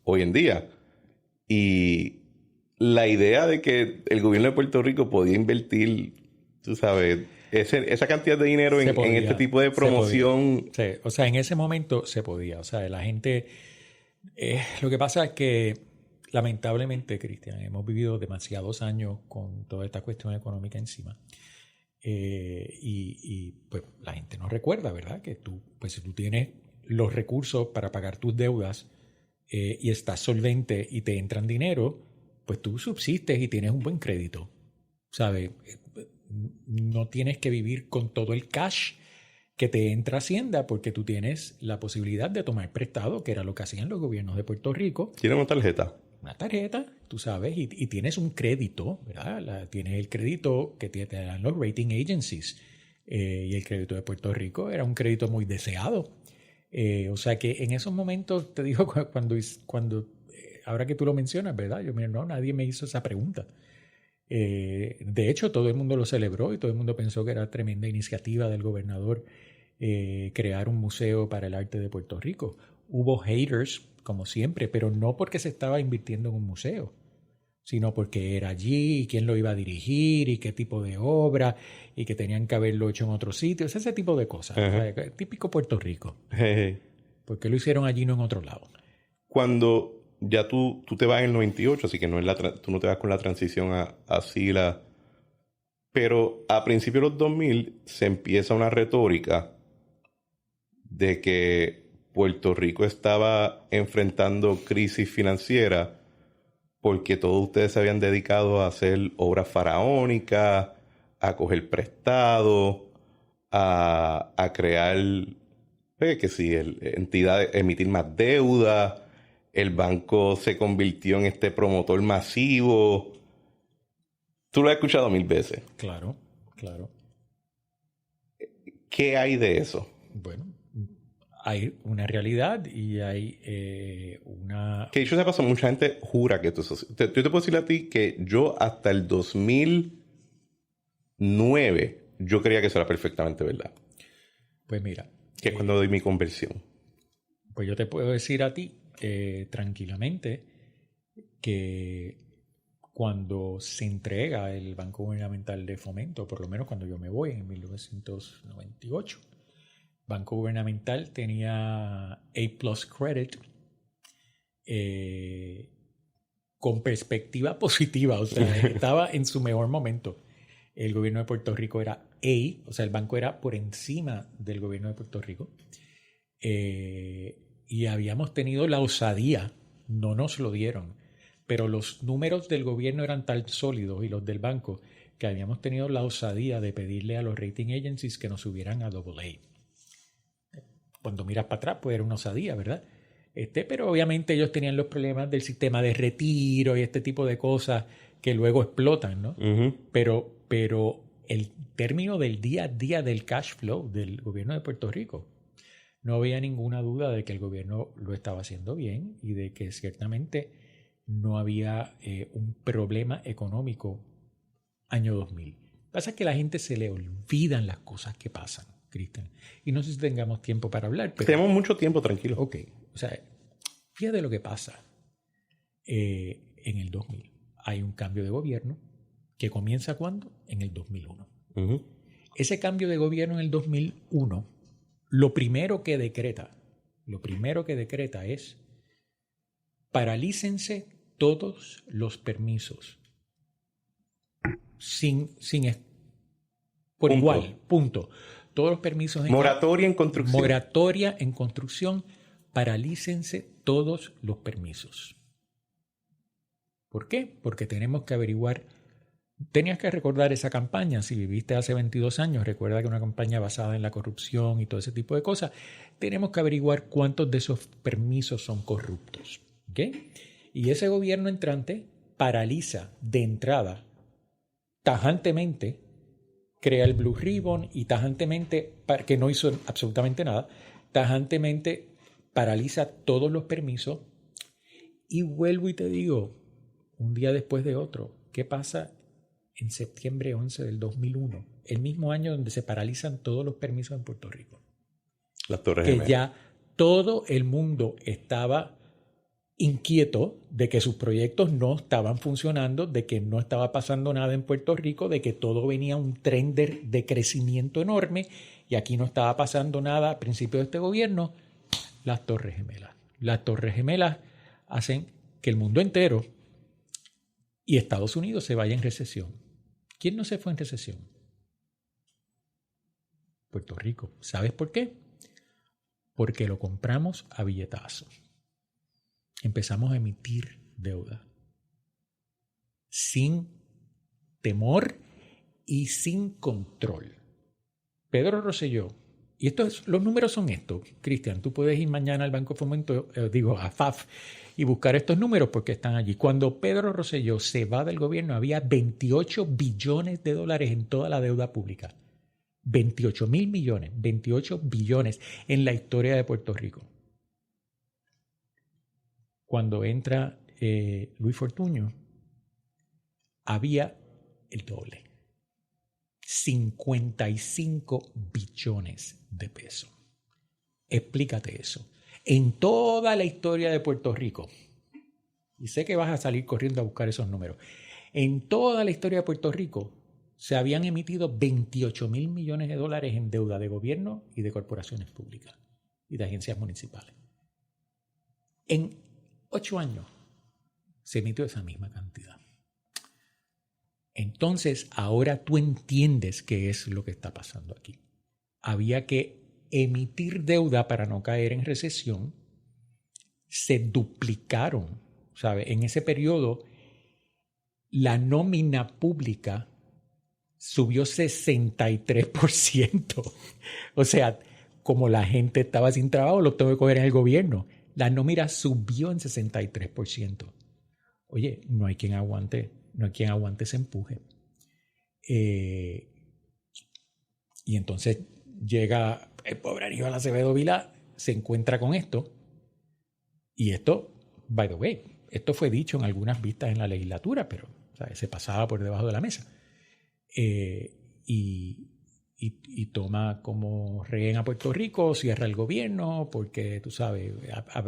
S1: hoy en día. Y la idea de que el gobierno de Puerto Rico podía invertir, tú sabes, esa cantidad de dinero en este tipo de promoción.
S2: Sí, o sea, en ese momento se podía. O sea, la gente... lo que pasa es que, lamentablemente, Cristian, hemos vivido demasiados años con toda esta cuestión económica encima. Y pues la gente no recuerda, ¿verdad? Que pues si tú tienes los recursos para pagar tus deudas y estás solvente y te entran dinero, pues tú subsistes y tienes un buen crédito, ¿sabes? No tienes que vivir con todo el cash que te entra Hacienda porque tú tienes la posibilidad de tomar prestado, que era lo que hacían los gobiernos de Puerto Rico.
S1: Tienes una tarjeta.
S2: Una tarjeta, tú sabes, y tienes un crédito, ¿verdad? Tienes el crédito que te dan los rating agencies. Y el crédito de Puerto Rico era un crédito muy deseado. O sea que en esos momentos, te digo, cuando ahora que tú lo mencionas, ¿verdad? No, nadie me hizo esa pregunta. De hecho, todo el mundo lo celebró y todo el mundo pensó que era tremenda iniciativa del gobernador crear un museo para el arte de Puerto Rico. Hubo haters, como siempre, pero no porque se estaba invirtiendo en un museo, sino porque era allí y quién lo iba a dirigir y qué tipo de obra y que tenían que haberlo hecho en otros sitios, ese tipo de cosas. Uh-huh. Típico Puerto Rico.
S1: Hey.
S2: ¿Por qué lo hicieron allí no en otro lado?
S1: Cuando ya tú te vas en el 98, así que tú no te vas con la transición a SILA, pero a principios de los 2000 se empieza una retórica de que Puerto Rico estaba enfrentando crisis financiera porque todos ustedes se habían dedicado a hacer obras faraónicas, a coger prestado, a crear, que si entidades, emitir más deuda. El banco se convirtió en este promotor masivo. Tú lo has escuchado 1000 veces.
S2: Claro, claro.
S1: ¿Qué hay de eso?
S2: Bueno, hay una realidad y hay una...
S1: Que dicho sea paso, mucha gente jura que esto es... Yo te puedo decir a ti que yo hasta el 2009 yo creía que eso era perfectamente verdad.
S2: Pues mira...
S1: Que es cuando doy mi conversión.
S2: Pues yo te puedo decir a ti tranquilamente que cuando se entrega el Banco Gubernamental de Fomento, por lo menos cuando yo me voy en 1998, Banco Gubernamental tenía A+ credit con perspectiva positiva, o sea, estaba en su mejor momento. El gobierno de Puerto Rico era A, o sea, el banco era por encima del gobierno de Puerto Rico. Y habíamos tenido la osadía, no nos lo dieron, pero los números del gobierno eran tan sólidos y los del banco que habíamos tenido la osadía de pedirle a los rating agencies que nos subieran a AA. Cuando miras para atrás, pues era una osadía, ¿verdad? Pero obviamente ellos tenían los problemas del sistema de retiro y este tipo de cosas que luego explotan, ¿no? Uh-huh. Pero el término del día a día del cash flow del gobierno de Puerto Rico, no había ninguna duda de que el gobierno lo estaba haciendo bien y de que ciertamente no había un problema económico año 2000. Pasa que a la gente se le olvidan las cosas que pasan, Cristian. Y no sé si tengamos tiempo para hablar. Pero,
S1: tenemos mucho tiempo, tranquilo.
S2: Ok, o sea, fíjate lo que pasa en el 2000. Hay un cambio de gobierno que comienza ¿cuándo? En el 2001.
S1: Uh-huh.
S2: Ese cambio de gobierno en el 2001, lo primero que decreta es paralícense todos los permisos por
S1: punto.
S2: igual, punto. Todos los permisos
S1: moratoria en construcción.
S2: Moratoria en construcción, paralícense todos los permisos. ¿Por qué? Porque tenemos que averiguar. Tenías que recordar esa campaña. Si viviste hace 22 años, recuerda que una campaña basada en la corrupción y todo ese tipo de cosas. Tenemos que averiguar cuántos de esos permisos son corruptos. ¿Okay? Y ese gobierno entrante paraliza de entrada, tajantemente, crea el Blue Ribbon y tajantemente, que no hizo absolutamente nada, tajantemente paraliza todos los permisos. Y vuelvo y te digo, un día después de otro, ¿qué pasa en septiembre 11 del 2001? El mismo año donde se paralizan todos los permisos en Puerto Rico.
S1: Las Torres
S2: Que
S1: Gemelas.
S2: ya todo el mundo estaba inquieto de que sus proyectos no estaban funcionando, de que no estaba pasando nada en Puerto Rico, de que todo venía un tren de crecimiento enorme y aquí no estaba pasando nada a principio de este gobierno. Las Torres Gemelas. Las Torres Gemelas hacen que el mundo entero y Estados Unidos se vaya en recesión. ¿Quién no se fue en recesión? Puerto Rico. ¿Sabes por qué? Porque lo compramos a billetazos. Empezamos a emitir deuda sin temor y sin control. Pedro Rosselló, y los números son estos, Cristian, tú puedes ir mañana al Banco Fomento, a FAF, y buscar estos números porque están allí. Cuando Pedro Rosselló se va del gobierno, había 28 billones de dólares en toda la deuda pública. 28,000 millones, 28 billones en la historia de Puerto Rico. Cuando entra Luis Fortuño, había el doble. 55 billones de pesos. Explícate eso. En toda la historia de Puerto Rico, y sé que vas a salir corriendo a buscar esos números, en toda la historia de Puerto Rico se habían emitido 28,000 millones de dólares en deuda de gobierno y de corporaciones públicas y de agencias municipales. En 8 años se emitió esa misma cantidad. Entonces, ahora tú entiendes qué es lo que está pasando aquí. Había que emitir deuda para no caer en recesión. Se duplicaron, ¿sabes? En ese periodo, la nómina pública subió 63%. O sea, como la gente estaba sin trabajo, lo tuvo que coger en el gobierno. La nómina subió en 63%. Oye, no hay quien aguante ese empuje. Y entonces llega el pobre Aníbal Acevedo Vilá, se encuentra con esto. Y esto, by the way, esto fue dicho en algunas vistas en la legislatura, pero ¿sabes? Se pasaba por debajo de la mesa. Y toma como rehén a Puerto Rico, cierra el gobierno, porque tú sabes,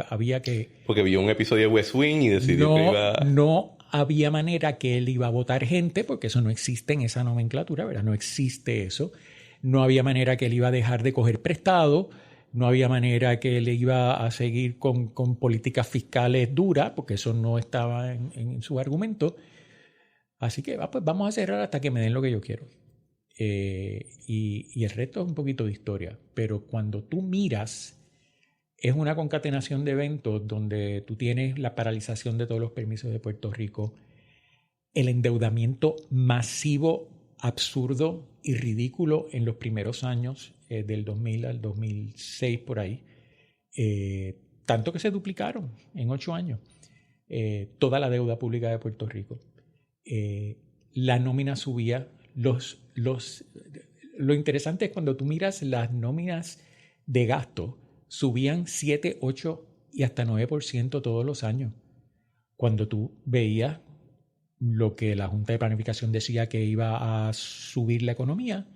S2: había que...
S1: Porque vio un episodio de West Wing y decidió que iba...
S2: No había manera que él iba a votar gente, porque eso no existe en esa nomenclatura, ¿verdad? No existe eso. No había manera que él iba a dejar de coger prestado, no había manera que él iba a seguir con políticas fiscales duras, porque eso no estaba en su argumento. Así que pues vamos a cerrar hasta que me den lo que yo quiero. Y el resto es un poquito de historia. Pero cuando tú miras, es una concatenación de eventos donde tú tienes la paralización de todos los permisos de Puerto Rico, el endeudamiento masivo, absurdo y ridículo en los primeros años, del 2000 al 2006 por ahí, tanto que se duplicaron en 8 años toda la deuda pública de Puerto Rico. La nómina subía. Lo interesante es cuando tú miras las nóminas de gasto, subían 7, 8 y hasta 9% todos los años. cuando tú veías lo que la Junta de Planificación decía que iba a subir la economía,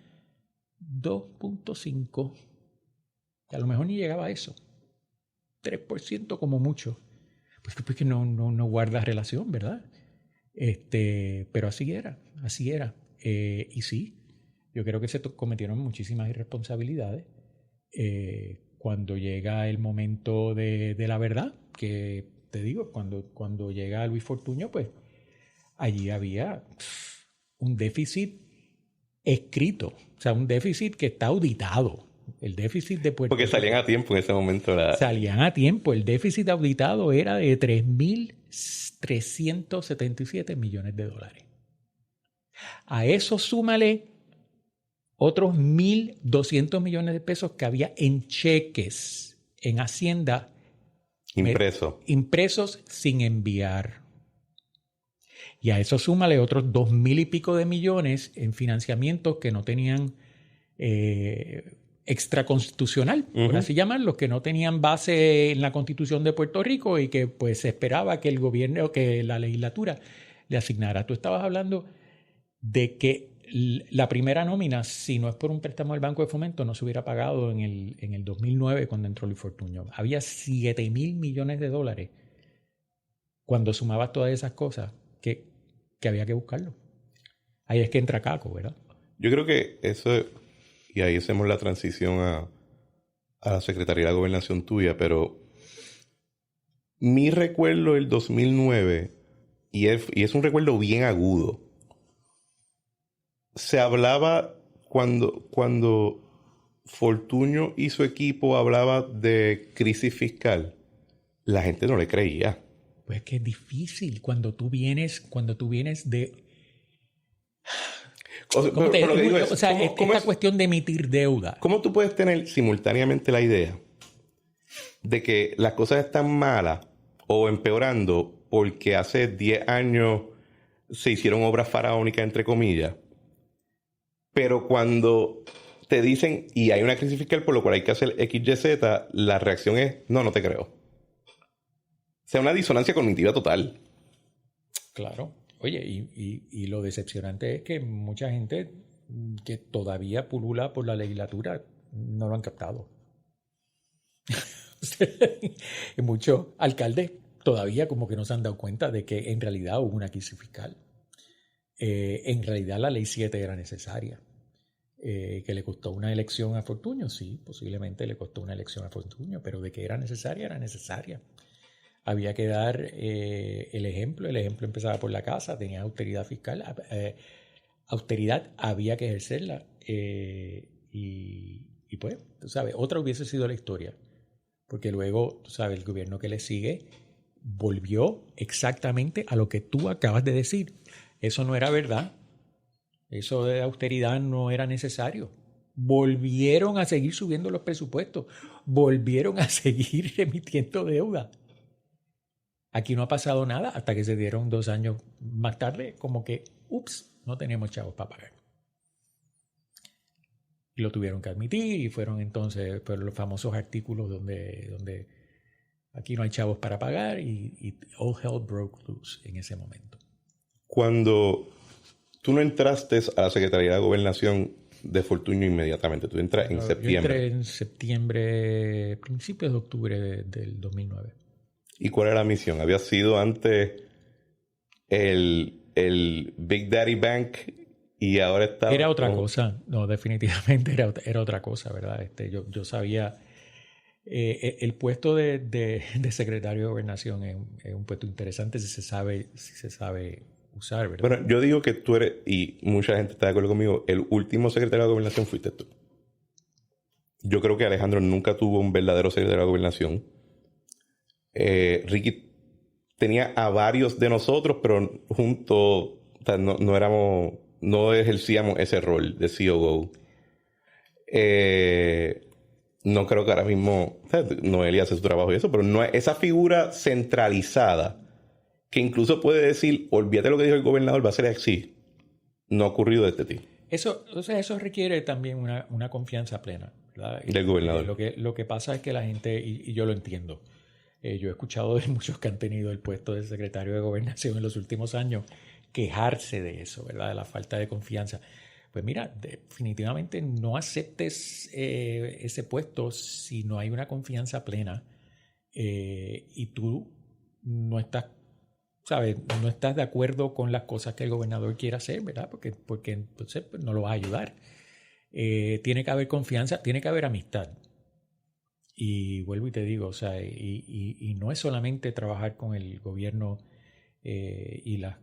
S2: 2.5, que a lo mejor ni llegaba a eso, 3% como mucho, porque no guarda relación, ¿verdad? Pero así era. Y sí, yo creo que se cometieron muchísimas irresponsabilidades. Cuando llega el momento de la verdad, que te digo, cuando llega Luis Fortuño, pues allí había un déficit escrito, o sea, un déficit que está auditado. El déficit de Puerto
S1: Porque salían a tiempo en ese momento.
S2: Salían a tiempo. El déficit auditado era de 3.377 millones de dólares. A eso súmale otros 1.200 millones de pesos que había en cheques en Hacienda. Impresos sin enviar. Y a eso súmale otros 2.000 y pico de millones en financiamientos que no tenían extraconstitucional, por así llamarlo, que no tenían base en la Constitución de Puerto Rico y que pues se esperaba que el gobierno, que la legislatura le asignara. Tú estabas hablando de que la primera nómina, si no es por un préstamo del Banco de Fomento, no se hubiera pagado en el 2009 cuando entró Luis Fortuño. Había 7.000 millones de dólares cuando sumabas todas esas cosas que había que buscarlo. Ahí es que entra Caco, ¿verdad?
S1: Yo creo que eso, y ahí hacemos la transición a la Secretaría de la Gobernación tuya, pero mi recuerdo del 2009, y es un recuerdo bien agudo, se hablaba cuando Fortuño y su equipo hablaba de crisis fiscal, la gente no le creía.
S2: Pues es que es difícil cuando tú vienes de... Esta cuestión de emitir deuda.
S1: ¿Cómo tú puedes tener simultáneamente la idea de que las cosas están malas o empeorando porque hace 10 años se hicieron obras faraónicas, entre comillas, pero cuando te dicen y hay una crisis fiscal por lo cual hay que hacer XYZ, la reacción es no te creo? O sea, una disonancia cognitiva total.
S2: Claro. Oye, y lo decepcionante es que mucha gente que todavía pulula por la legislatura no lo han captado. Y muchos alcaldes todavía como que no se han dado cuenta de que en realidad hubo una crisis fiscal. En realidad la ley 7 era necesaria. Que le costó una elección a Fortuño, sí, posiblemente le costó una elección a Fortuño, pero de que era necesaria, era necesaria. Había que dar el ejemplo empezaba por la casa, tenía austeridad fiscal, austeridad había que ejercerla y pues, tú sabes, otra hubiese sido la historia, porque luego, tú sabes, el gobierno que le sigue volvió exactamente a lo que tú acabas de decir. Eso no era verdad, eso de austeridad no era necesario. Volvieron a seguir subiendo los presupuestos, volvieron a seguir emitiendo deuda. Aquí no ha pasado nada hasta que se dieron 2 años más tarde, como que, no tenemos chavos para pagar. Y lo tuvieron que admitir y fueron entonces los famosos artículos donde aquí no hay chavos para pagar y all hell broke loose en ese momento.
S1: Cuando tú no entraste a la Secretaría de Gobernación de Fortuño inmediatamente, tú entras en septiembre.
S2: Yo entré en septiembre, principios de octubre del 2009.
S1: ¿Y cuál era la misión? ¿Había sido antes el Big Daddy Bank y ahora está...?
S2: Era otra cosa. No, definitivamente era otra cosa, ¿verdad? Yo sabía... el puesto de secretario de Gobernación es un puesto interesante si se sabe usar, ¿verdad?
S1: Bueno, yo digo que tú eres, y mucha gente está de acuerdo conmigo, el último secretario de Gobernación fuiste tú. Yo creo que Alejandro nunca tuvo un verdadero secretario de Gobernación. Ricky tenía a varios de nosotros, pero juntos, o sea, no ejercíamos ese rol de COO. No creo que ahora mismo, o sea, Noelia hace su trabajo y eso, pero no es esa figura centralizada que incluso puede decir, olvídate lo que dijo el gobernador, va a ser así. No ha ocurrido desde ti.
S2: Eso requiere también una confianza plena, ¿verdad?
S1: Del gobernador.
S2: Lo que pasa es que la gente, y yo lo entiendo, Yo he escuchado de muchos que han tenido el puesto de secretario de Gobernación en los últimos años quejarse de eso, ¿verdad? De la falta de confianza. Pues mira, definitivamente no aceptes ese puesto si no hay una confianza plena y tú no estás, ¿sabes? No estás de acuerdo con las cosas que el gobernador quiere hacer, ¿verdad? Porque entonces pues, no lo va a ayudar. Tiene que haber confianza, tiene que haber amistad. Y vuelvo y te digo, o sea, y no es solamente trabajar con el gobierno y las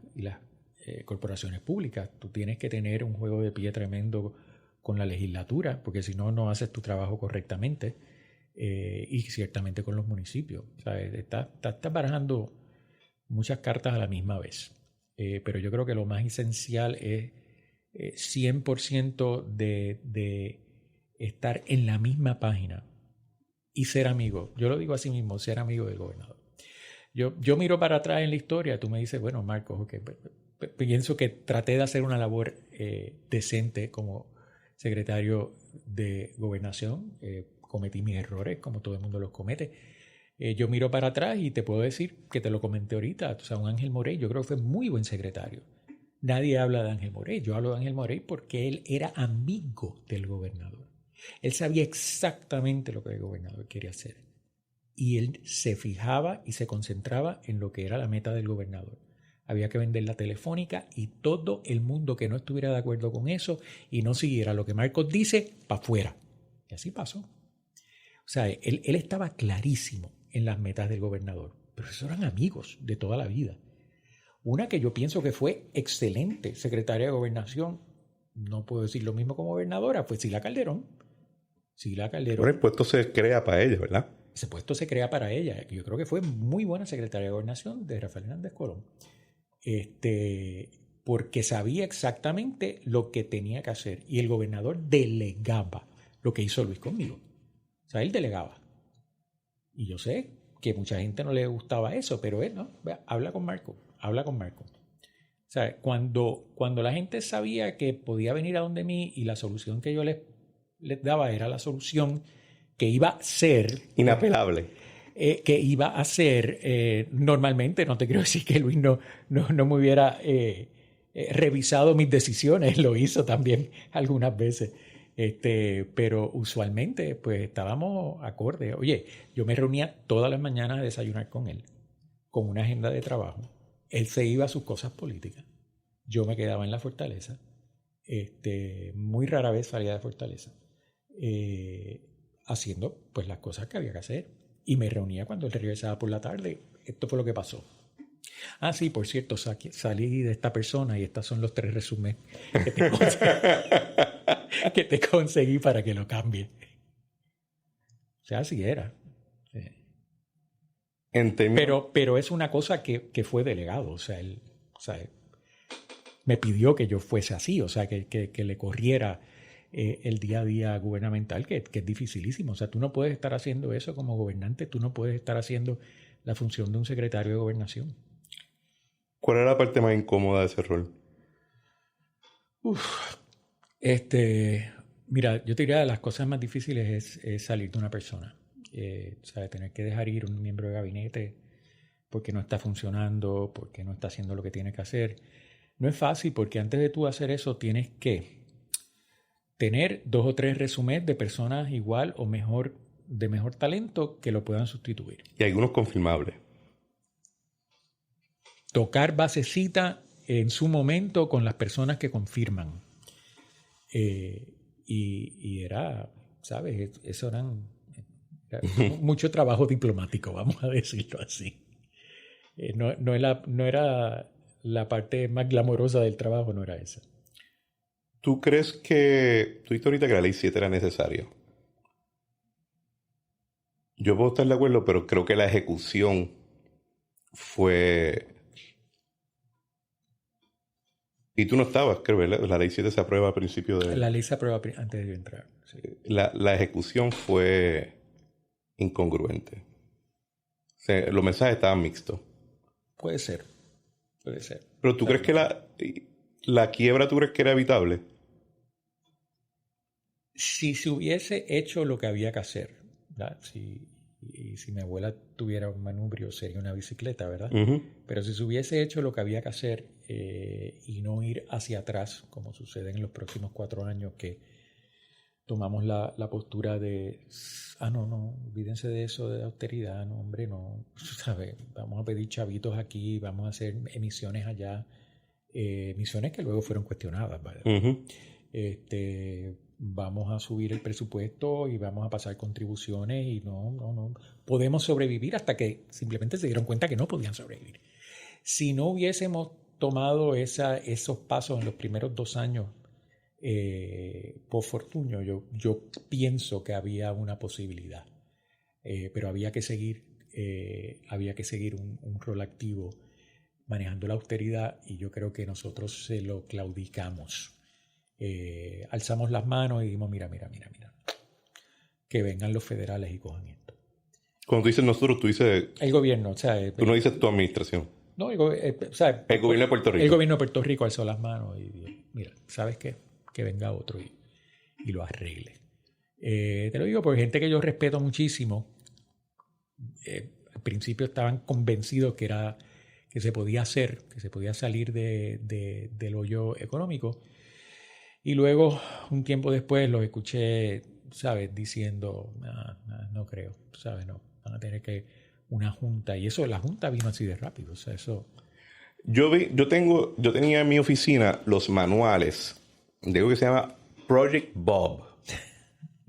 S2: corporaciones públicas. Tú tienes que tener un juego de pie tremendo con la legislatura, porque si no, no haces tu trabajo correctamente. Y ciertamente con los municipios. O sea, estás barajando muchas cartas a la misma vez. Pero yo creo que lo más esencial es 100% de estar en la misma página y ser amigo. Yo lo digo así mismo, ser amigo del gobernador. Yo miro para atrás en la historia, tú me dices, bueno, Marcos, okay, pienso que traté de hacer una labor decente como secretario de Gobernación. Cometí mis errores, como todo el mundo los comete. Yo miro para atrás y te puedo decir que te lo comenté ahorita. O sea, un Ángel Morey, yo creo que fue muy buen secretario. Nadie habla de Ángel Morey. Yo hablo de Ángel Morey porque él era amigo del gobernador. Él sabía exactamente lo que el gobernador quería hacer. Y él se fijaba y se concentraba en lo que era la meta del gobernador. Había que vender la telefónica y todo el mundo que no estuviera de acuerdo con eso y no siguiera lo que Marcos dice, para afuera. Y así pasó. O sea, él estaba clarísimo en las metas del gobernador, pero esos eran amigos de toda la vida. Una que yo pienso que fue excelente secretaria de Gobernación, no puedo decir lo mismo como gobernadora, fue Sila Calderón. Sila Calderón.
S1: Bueno, el puesto se crea para ella, ¿verdad?
S2: Ese puesto se crea para ella. Yo creo que fue muy buena secretaria de Gobernación de Rafael Hernández Colón. Porque sabía exactamente lo que tenía que hacer y el gobernador delegaba lo que hizo Luis conmigo. O sea, él delegaba. Y yo sé que mucha gente no le gustaba eso, pero él, ¿no? Habla con Marco. O sea, cuando la gente sabía que podía venir a donde mí y la solución que yo les daba era la solución que iba a ser...
S1: Inapelable.
S2: Que iba a ser, normalmente, no te quiero decir que Luis no me hubiera revisado mis decisiones, lo hizo también algunas veces. Pero usualmente pues estábamos acordes. Oye, yo me reunía todas las mañanas a desayunar con él, con una agenda de trabajo. Él se iba a sus cosas políticas. Yo me quedaba en la Fortaleza. Muy rara vez salía de Fortaleza. Haciendo pues las cosas que había que hacer. Y me reunía cuando él regresaba por la tarde. Esto fue lo que pasó. Ah, sí, por cierto, salí de esta persona y estos son los 3 resúmenes que te conseguí para que lo cambie. O sea, así era. Sí. Pero es una cosa que fue delegado. O sea, él me pidió que yo fuese así, o sea, que le corriera el día a día gubernamental, que es dificilísimo. O sea, tú no puedes estar haciendo eso como gobernante, tú no puedes estar haciendo la función de un secretario de gobernación.
S1: ¿Cuál era la parte más incómoda de ese rol?
S2: Mira, yo te diría de las cosas más difíciles es salir de una persona. O sea, tener que dejar ir un miembro de gabinete porque no está funcionando, porque no está haciendo lo que tiene que hacer. No es fácil porque antes de tú hacer eso tienes que tener 2 o 3 resúmenes de personas igual o mejor, de mejor talento que lo puedan sustituir.
S1: Y algunos confirmables.
S2: Tocar basecita en su momento con las personas que confirman. Y era, ¿sabes? Eso era mucho trabajo diplomático, vamos a decirlo así. No era la parte más glamorosa del trabajo, no era esa.
S1: ¿Tú crees que... Tú dijiste ahorita que la ley 7 era necesaria? Yo puedo estar de acuerdo, pero creo que la ejecución fue... Y tú no estabas, creo, ¿verdad? La ley 7 se aprueba a principio de...
S2: La ley se aprueba antes de yo entrar. Sí.
S1: La ejecución fue incongruente. O sea, los mensajes estaban mixtos.
S2: Puede ser.
S1: Pero ¿tú crees que la quiebra, tú crees que era evitable?
S2: Si se hubiese hecho lo que había que hacer, ¿verdad? y si mi abuela tuviera un manubrio sería una bicicleta, ¿verdad?
S1: Uh-huh.
S2: Pero si se hubiese hecho lo que había que hacer y no ir hacia atrás, como sucede en los próximos 4 años, que tomamos la postura de, no, olvídense de eso, de austeridad, no, hombre, no, ¿sabes? Vamos a pedir chavitos aquí, vamos a hacer emisiones allá, emisiones que luego fueron cuestionadas, ¿vale?
S1: Uh-huh.
S2: Vamos a subir el presupuesto y vamos a pasar contribuciones y no podemos sobrevivir hasta que simplemente se dieron cuenta que no podían sobrevivir. Si no hubiésemos tomado esos pasos en los primeros 2 años por Fortuño, yo pienso que había una posibilidad, pero había que seguir un rol activo manejando la austeridad, y yo creo que nosotros se lo claudicamos. Alzamos las manos y dijimos, mira, que vengan los federales y cojan esto.
S1: Cuando tú dices nosotros, tú dices...
S2: El gobierno, o sea...
S1: Tú no dices tu administración.
S2: No, el gobierno
S1: de Puerto Rico.
S2: El gobierno de Puerto Rico alzó las manos y dijo, mira, ¿sabes qué? Que venga otro y lo arregle. Te lo digo porque gente que yo respeto muchísimo, al principio estaban convencidos que se podía hacer, que se podía salir del hoyo económico. Y luego, un tiempo después, los escuché, ¿sabes? Diciendo, no creo, ¿sabes? No, van a tener que una junta. Y eso, la junta vino así de rápido, o sea, eso...
S1: Yo tenía en mi oficina los manuales de algo que se llama Project Bob.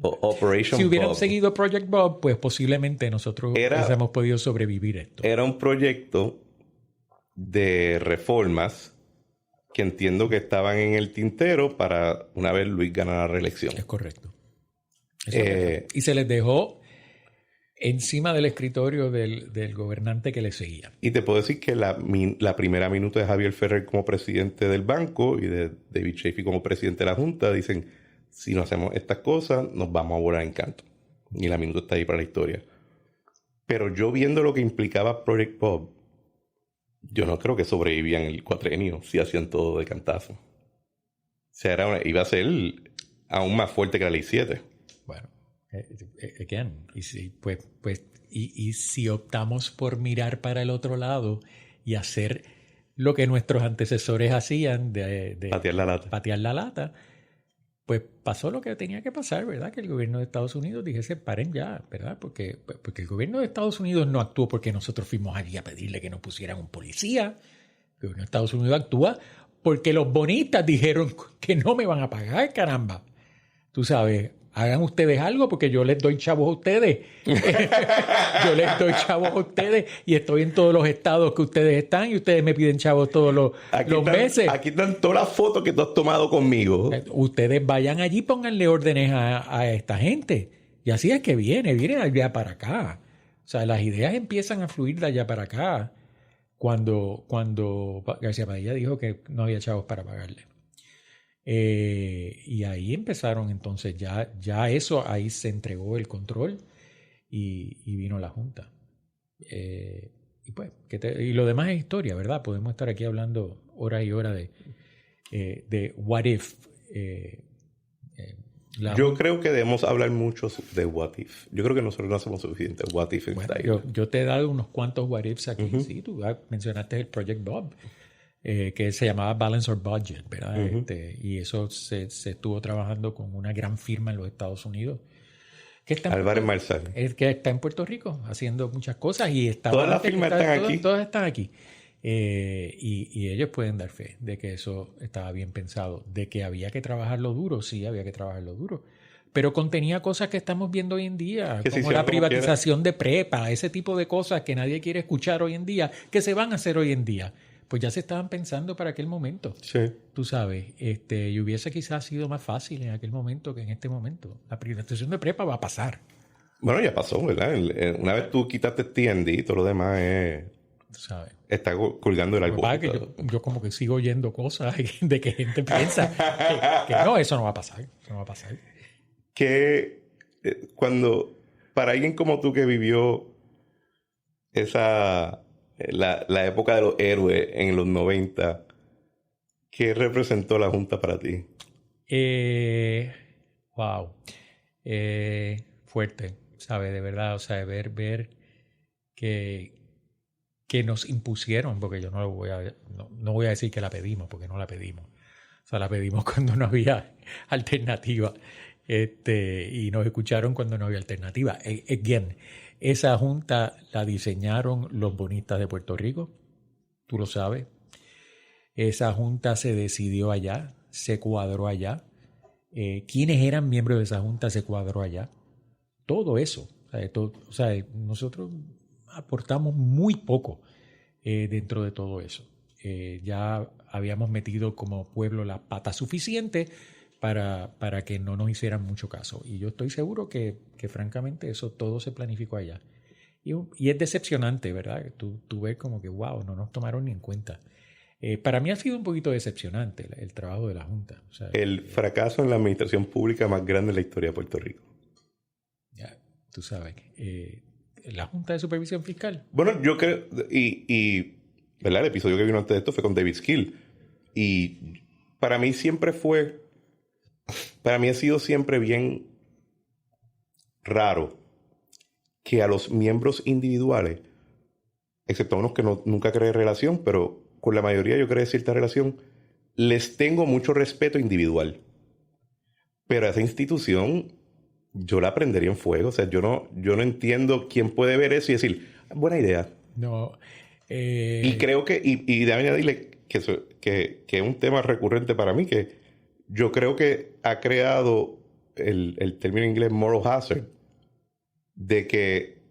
S1: O Operation Bob.
S2: Si hubieran seguido Project Bob, pues posiblemente nosotros hubiésemos podido sobrevivir esto.
S1: Era un proyecto de reformas que entiendo que estaban en el tintero para una vez Luis ganara la reelección.
S2: Es correcto. Y se les dejó encima del escritorio del gobernante que le seguía.
S1: Y te puedo decir que la primera minuta de Javier Ferrer como presidente del banco y de David Chafee como presidente de la Junta dicen, si no hacemos estas cosas, nos vamos a volar en canto. Y la minuta está ahí para la historia. Pero yo viendo lo que implicaba Project Bob, yo no creo que sobrevivían el cuatrenio si hacían todo de cantazo. O sea, iba a ser aún más fuerte que la Ley 7.
S2: Bueno, again, y si optamos por mirar para el otro lado y hacer lo que nuestros antecesores hacían de patear la lata, pues pasó lo que tenía que pasar, ¿verdad? Que el gobierno de Estados Unidos dijese, paren ya, ¿verdad? Porque el gobierno de Estados Unidos no actuó porque nosotros fuimos allí a pedirle que nos pusieran un policía. El gobierno de Estados Unidos actúa porque los bonistas dijeron que no me van a pagar, caramba. Tú sabes, hagan ustedes algo porque yo les doy chavos a ustedes. Yo les doy chavos a ustedes y estoy en todos los estados que ustedes están y ustedes me piden chavos todos los meses.
S1: Aquí están todas las fotos que tú has tomado conmigo.
S2: Ustedes vayan allí, pónganle órdenes a esta gente. Y así es que viene de allá para acá. O sea, las ideas empiezan a fluir de allá para acá cuando García Padilla dijo que no había chavos para pagarle. Y ahí empezaron entonces, ya eso, ahí se entregó el control y vino la Junta. Y pues, y lo demás es historia, ¿verdad? Podemos estar aquí hablando horas y horas de what if.
S1: Yo creo que debemos hablar mucho de what if. Yo creo que nosotros no hacemos suficiente what if.
S2: Bueno, yo te he dado unos cuantos what ifs aquí. Uh-huh. Sí, tú mencionaste el Project Bob. Que se llamaba Balance or Budget, ¿verdad? Uh-huh. Y eso se estuvo trabajando con una gran firma en los Estados Unidos.
S1: Álvarez Marsal.
S2: Que está en Puerto Rico haciendo muchas cosas. Y
S1: todas las firmas están aquí.
S2: Todas están aquí. Y ellos pueden dar fe de que eso estaba bien pensado. De que había que trabajarlo duro. Sí, había que trabajarlo duro. Pero contenía cosas que estamos viendo hoy en día, como la privatización de prepa, ese tipo de cosas que nadie quiere escuchar hoy en día, que se van a hacer hoy en día. Pues ya se estaban pensando para aquel momento.
S1: Sí.
S2: Tú sabes, y hubiese quizás sido más fácil en aquel momento que en este momento. La privatización de prepa va a pasar.
S1: Bueno, ya pasó, ¿verdad? Una vez tú quitaste TND, todo lo demás
S2: tú sabes.
S1: Está colgando el árbol.
S2: Yo como que sigo oyendo cosas de que gente piensa que no, eso no va a pasar. Eso no va a pasar.
S1: Que cuando, para alguien como tú que vivió la época de los héroes en los 90, ¿qué representó la Junta para ti?
S2: Wow. Fuerte. ¿sabes? De verdad, o sea, ver que nos impusieron, porque yo no voy a decir que la pedimos, porque no la pedimos. O sea, la pedimos cuando no había alternativa. Y nos escucharon cuando no había alternativa. Again, esa junta la diseñaron los bonistas de Puerto Rico, tú lo sabes. Esa junta se decidió allá, se cuadró allá. ¿Quiénes eran miembros de esa junta? Se cuadró allá. Todo eso. O sea, nosotros aportamos muy poco dentro de todo eso. Ya habíamos metido como pueblo la pata suficiente para que no nos hicieran mucho caso. Y yo estoy seguro que francamente eso todo se planificó allá. Y es decepcionante, ¿verdad? Tú ves como que, wow, no nos tomaron ni en cuenta. Para mí ha sido un poquito decepcionante el trabajo de la Junta. O sea,
S1: El fracaso en la administración pública más grande en la historia de Puerto Rico.
S2: Ya, tú sabes. La Junta de Supervisión Fiscal.
S1: Bueno, yo creo, ¿verdad? El episodio que vino antes de esto fue con David Skill. Y para mí ha sido siempre bien raro que a los miembros individuales, excepto a unos que nunca creé relación, pero con la mayoría yo creé cierta relación, les tengo mucho respeto individual. Pero a esa institución yo la prendería en fuego. O sea, yo no entiendo quién puede ver eso y decir, buena idea.
S2: No.
S1: Y creo que, y déjame añadirle que es un tema recurrente para mí, que yo creo que ha creado el término en inglés moral hazard, de que,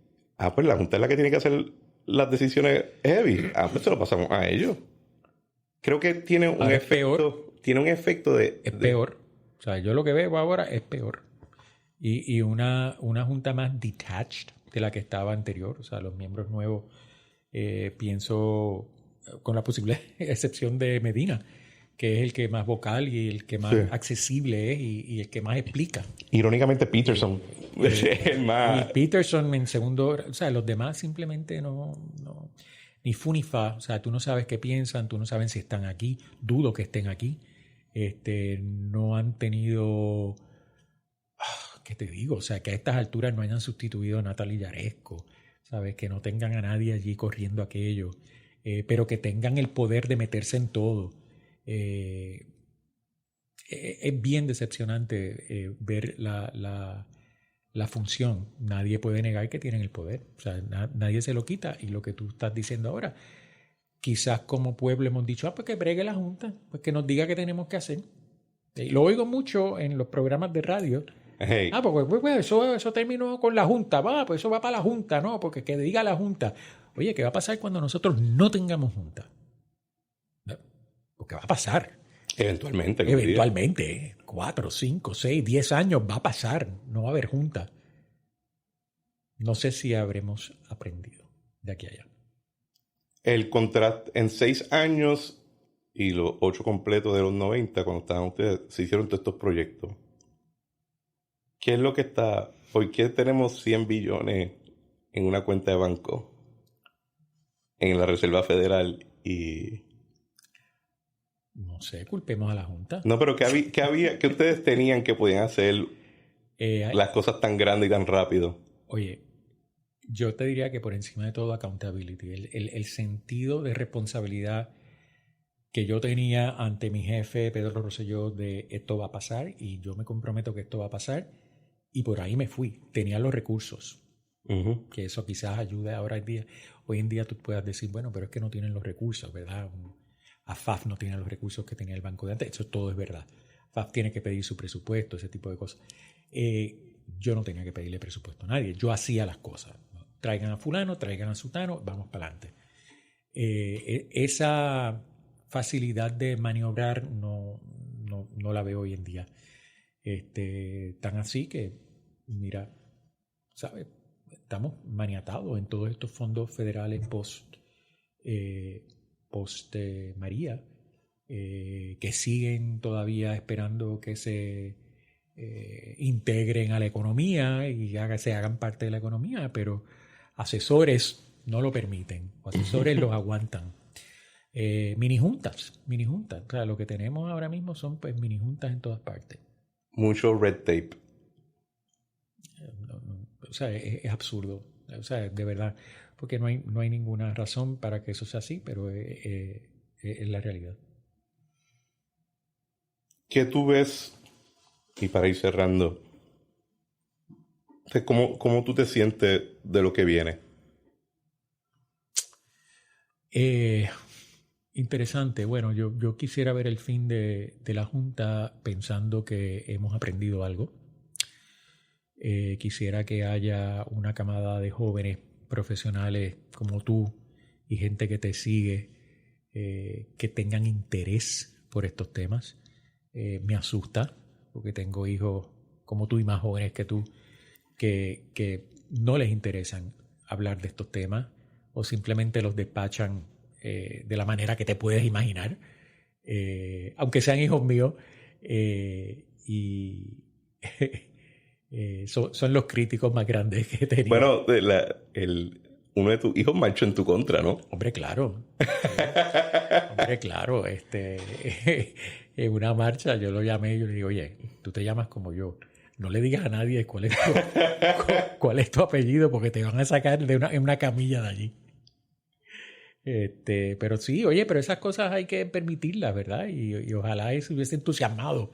S1: pues la Junta es la que tiene que hacer las decisiones heavy. Pues se lo pasamos a ellos. Creo que tiene un efecto.
S2: Peor.
S1: Tiene un efecto de.
S2: Es peor. O sea, yo lo que veo ahora es peor. Y una Junta más detached de la que estaba anterior. O sea, los miembros nuevos, pienso, con la posible excepción de Medina, que es el que más vocal y el que más accesible es y el que más explica.
S1: Irónicamente, Peterson es el más.
S2: Y Peterson en segundo, o sea, los demás simplemente no ni fu ni fa. O sea, tú no sabes qué piensan, tú no sabes si están aquí. Dudo que estén aquí. No han tenido, ¿qué te digo? O sea, que a estas alturas no hayan sustituido a Natalie Yaresco, ¿sabes? Que no tengan a nadie allí corriendo aquello, pero que tengan el poder de meterse en todo. Es bien decepcionante ver la función. Nadie puede negar que tienen el poder. O sea, nadie se lo quita. Y lo que tú estás diciendo ahora, quizás como pueblo hemos dicho, pues que bregue la Junta, pues que nos diga qué tenemos que hacer. Y lo oigo mucho en los programas de radio.
S1: Hey.
S2: Pues eso terminó con la Junta. Pues eso va para la Junta, ¿no? Porque que diga la Junta. Oye, ¿qué va a pasar cuando nosotros no tengamos Junta? Porque va a pasar.
S1: Eventualmente.
S2: 4, 5, 6, 10 años va a pasar. No va a haber Junta. No sé si habremos aprendido de aquí a allá.
S1: El contrato en 6 años y los 8 completos de los 90, cuando estaban ustedes, se hicieron todos estos proyectos. ¿Qué es lo que está? ¿Por qué tenemos 100 billones en una cuenta de banco en la Reserva Federal y...
S2: No sé, culpemos a la Junta.
S1: No, pero ¿qué ustedes tenían que podían hacer las cosas tan grandes y tan rápido?
S2: Oye, yo te diría que por encima de todo accountability, el sentido de responsabilidad que yo tenía ante mi jefe Pedro Rosselló de esto va a pasar y yo me comprometo que esto va a pasar y por ahí me fui. Tenía los recursos, que eso quizás ayude ahora en día. Hoy en día tú puedas decir, bueno, pero es que no tienen los recursos, ¿verdad? AFAF no tiene los recursos que tenía el banco de antes. Eso todo es verdad. AFAF tiene que pedir su presupuesto, ese tipo de cosas. Yo no tenía que pedirle presupuesto a nadie. Yo hacía las cosas. Traigan a fulano, traigan a sutano, vamos para adelante. Esa facilidad de maniobrar no la veo hoy en día. Tan así que, mira, ¿sabes? Estamos maniatados en todos estos fondos federales post María, que siguen todavía esperando que se integren a la economía y se hagan parte de la economía, pero asesores no lo permiten, asesores los aguantan. Mini juntas. O sea, lo que tenemos ahora mismo son pues mini juntas en todas partes.
S1: Mucho red tape.
S2: O sea, es absurdo. O sea, de verdad, porque no hay ninguna razón para que eso sea así, pero es la realidad.
S1: ¿Qué tú ves? Y para ir cerrando, ¿cómo tú te sientes de lo que viene?
S2: Interesante. Bueno, yo quisiera ver el fin de la Junta pensando que hemos aprendido algo. Quisiera que haya una camada de jóvenes profesionales como tú y gente que te sigue, que tengan interés por estos temas. Me asusta porque tengo hijos como tú y más jóvenes que tú que no les interesan hablar de estos temas o simplemente los despachan de la manera que te puedes imaginar, aunque sean hijos míos, y son los críticos más grandes que he tenido.
S1: Bueno, uno de tus hijos marchó en tu contra, ¿no?
S2: Hombre, claro. Hombre, claro. En una marcha yo lo llamé y yo le digo, oye, tú te llamas como yo. No le digas a nadie cuál es tu apellido porque te van a sacar en una camilla de allí. Pero sí, oye, pero esas cosas hay que permitirlas, ¿verdad? Y ojalá se hubiese entusiasmado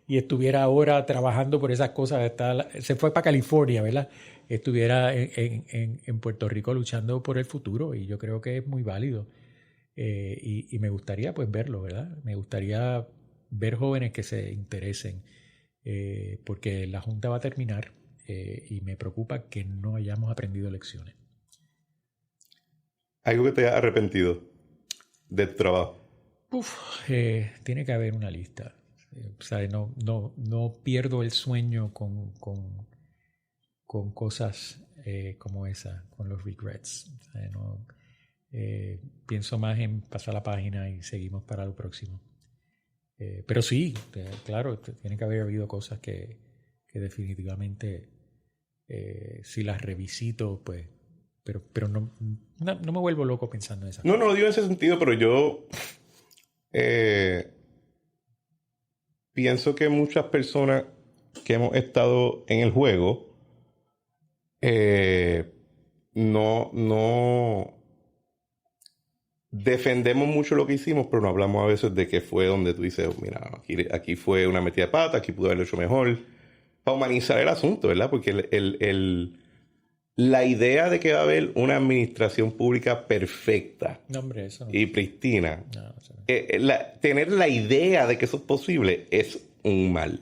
S2: y estuviera ahora trabajando por esas cosas. Se fue para California, ¿verdad? Estuviera en Puerto Rico luchando por el futuro y yo creo que es muy válido. Y me gustaría pues verlo, ¿verdad? Me gustaría ver jóvenes que se interesen porque la Junta va a terminar y me preocupa que no hayamos aprendido lecciones.
S1: Algo que te haya arrepentido de tu trabajo.
S2: Tiene que haber una lista. O sea, no pierdo el sueño con cosas como esa, con los regrets. O sea, pienso más en pasar la página y seguimos para lo próximo. Pero sí, claro, tiene que haber habido cosas que definitivamente si las revisito, pues, pero no me vuelvo loco pensando en esas cosas.
S1: No lo digo en ese sentido, pero yo pienso que muchas personas que hemos estado en el juego no defendemos mucho lo que hicimos, pero no hablamos a veces de que fue donde tú dices, mira, aquí fue una metida de pata, aquí pude haberlo hecho mejor, para humanizar el asunto, ¿verdad? Porque la idea de que va a haber una administración pública perfecta y pristina, tener la idea de que eso es posible es un mal.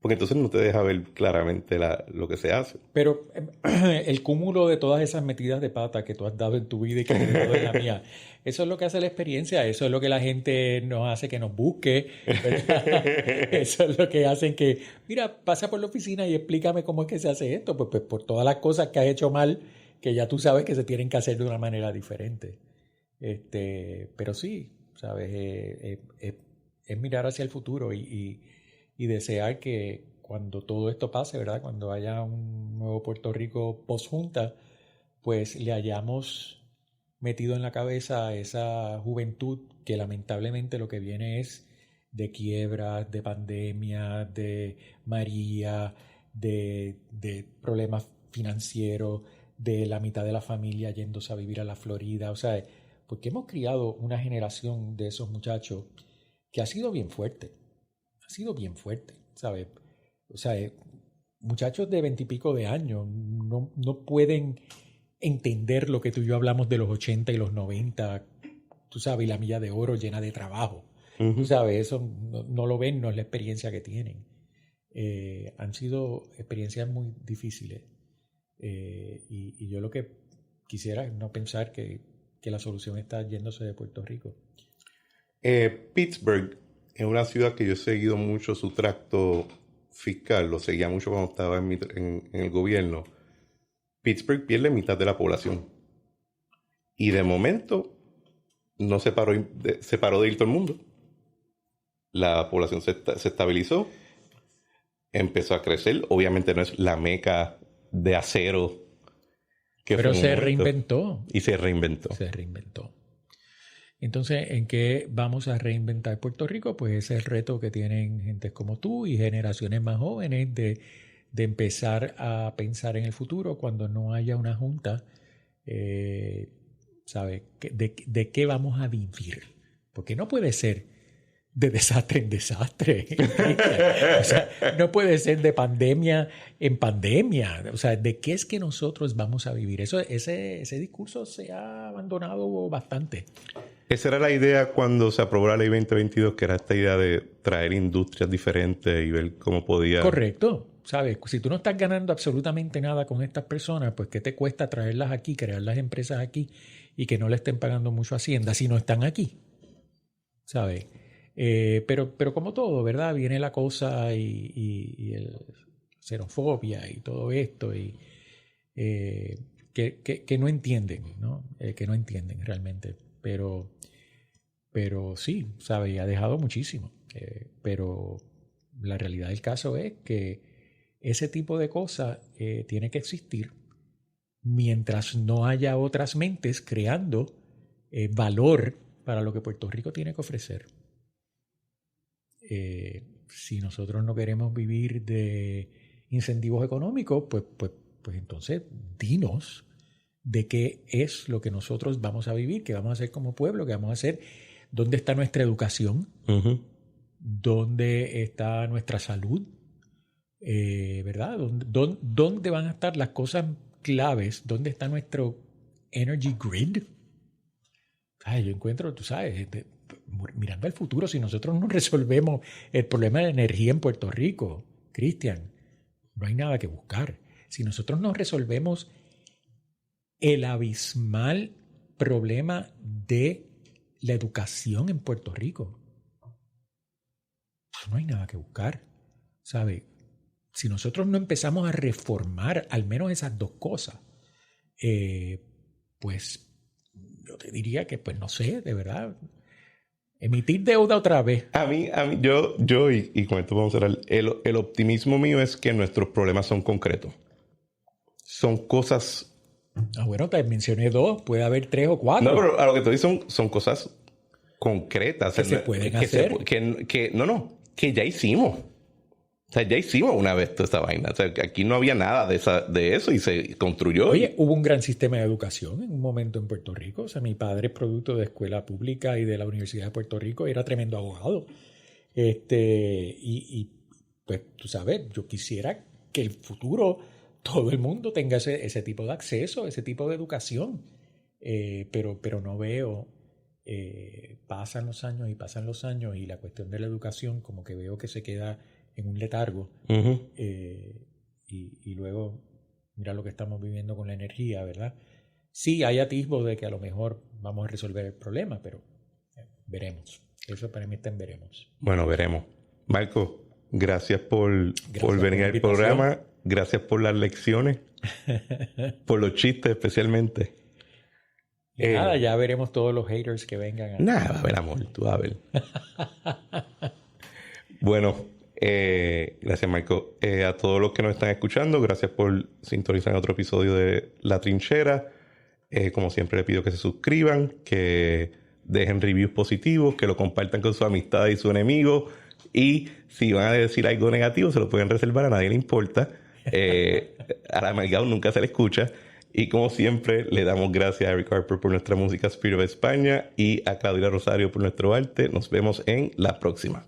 S1: Porque entonces no te deja ver claramente lo que se hace.
S2: Pero el cúmulo de todas esas metidas de pata que tú has dado en tu vida y que yo he dado en la mía, eso es lo que hace la experiencia, eso es lo que la gente nos hace que nos busque, ¿verdad? Eso es lo que hacen que, mira, pasa por la oficina y explícame cómo es que se hace esto, pues por todas las cosas que has hecho mal, que ya tú sabes que se tienen que hacer de una manera diferente. Pero sí, ¿sabes? Es mirar hacia el futuro y desear que cuando todo esto pase, ¿verdad? Cuando haya un nuevo Puerto Rico post-junta, pues le hayamos metido en la cabeza a esa juventud que lamentablemente lo que viene es de quiebras, de pandemia, de María, de problemas financieros, de la mitad de la familia yéndose a vivir a la Florida. O sea, porque hemos criado una generación de esos muchachos que ha sido bien fuerte. Ha sido bien fuerte, ¿sabes? O sea, muchachos de 20 y pico de años no pueden entender lo que tú y yo hablamos de los 80 y los 90, tú sabes, y la milla de oro llena de trabajo. Uh-huh. Tú sabes, eso no lo ven, no es la experiencia que tienen. Han sido experiencias muy difíciles. Y yo lo que quisiera es no pensar que la solución está yéndose de Puerto Rico.
S1: Pittsburgh es una ciudad que yo he seguido mucho su tracto fiscal, lo seguía mucho cuando estaba en el gobierno. Pittsburgh pierde mitad de la población. Y de momento no se paró de ir todo el mundo. La población se estabilizó, empezó a crecer. Obviamente no es la meca de acero que
S2: pero se reinventó.
S1: Y se reinventó.
S2: Se reinventó. Entonces, ¿en qué vamos a reinventar Puerto Rico? Pues ese es el reto que tienen gentes como tú y generaciones más jóvenes de empezar a pensar en el futuro cuando no haya una junta, ¿sabe? ¿De qué vamos a vivir? Porque no puede ser de desastre en desastre. O sea, no puede ser de pandemia en pandemia. O sea, ¿de qué es que nosotros vamos a vivir? Ese discurso se ha abandonado bastante.
S1: Esa era la idea cuando se aprobó la ley 2022, que era esta idea de traer industrias diferentes y ver cómo podía...
S2: Correcto. ¿Sabes? Si tú no estás ganando absolutamente nada con estas personas, pues ¿qué te cuesta traerlas aquí, crear las empresas aquí y que no le estén pagando mucho a Hacienda si no están aquí? ¿Sabes? Pero como todo, ¿verdad? Viene la cosa y el xenofobia y todo esto y que no entienden, ¿no? Que no entienden realmente. Pero sí, ¿sabes? Ha dejado muchísimo. Pero la realidad del caso es que ese tipo de cosas tiene que existir mientras no haya otras mentes creando valor para lo que Puerto Rico tiene que ofrecer. Si nosotros no queremos vivir de incentivos económicos, pues entonces dinos de qué es lo que nosotros vamos a vivir, qué vamos a hacer como pueblo, qué vamos a hacer, dónde está nuestra educación, dónde está nuestra salud, ¿verdad? ¿Dónde van a estar las cosas claves? ¿Dónde está nuestro energy grid? Yo encuentro, tú sabes, mirando al futuro, si nosotros no resolvemos el problema de energía en Puerto Rico, Cristian, no hay nada que buscar. Si nosotros no resolvemos el abismal problema de la educación en Puerto Rico, pues no hay nada que buscar, ¿sabe? Si nosotros no empezamos a reformar al menos esas dos cosas, pues yo te diría que, pues no sé, de verdad, emitir deuda otra vez.
S1: A mí yo y con esto vamos a cerrar, el optimismo mío es que nuestros problemas son concretos. Son cosas...
S2: Bueno, te mencioné dos, puede haber 3 o 4.
S1: No, pero a lo que tú dices son cosas concretas.
S2: Que se pueden hacer.
S1: Que ya hicimos. O sea, ya hicimos una vez toda esa vaina. O sea, que aquí no había nada de eso y se construyó.
S2: Oye, hubo un gran sistema de educación en un momento en Puerto Rico. O sea, mi padre es producto de escuela pública y de la Universidad de Puerto Rico. Era tremendo abogado. Y pues, tú sabes, yo quisiera que el futuro todo el mundo tenga ese tipo de acceso, ese tipo de educación. Pero no veo... pasan los años y la cuestión de la educación como que veo que se queda en un letargo. Y luego mira lo que estamos viviendo con la energía, ¿verdad? Sí, hay atisbos de que a lo mejor vamos a resolver el problema, pero veremos. Eso para mí está en veremos.
S1: Bueno, veremos. Marco, gracias por venir al programa. Gracias por las lecciones. Por los chistes especialmente.
S2: Nada, ya veremos todos los haters que vengan.
S1: Nada, va a ver, amor, tú vas a ver. Bueno, gracias, Marco. A todos los que nos están escuchando, gracias por sintonizar otro episodio de La Trinchera. Como siempre, les pido que se suscriban, que dejen reviews positivos, que lo compartan con sus amistades y sus enemigos. Y si van a decir algo negativo, se lo pueden reservar, a nadie le importa. Al amargado nunca se le escucha. Y como siempre, le damos gracias a Eric Harper por nuestra música Spirit of España y a Claudia Rosario por nuestro arte. Nos vemos en la próxima.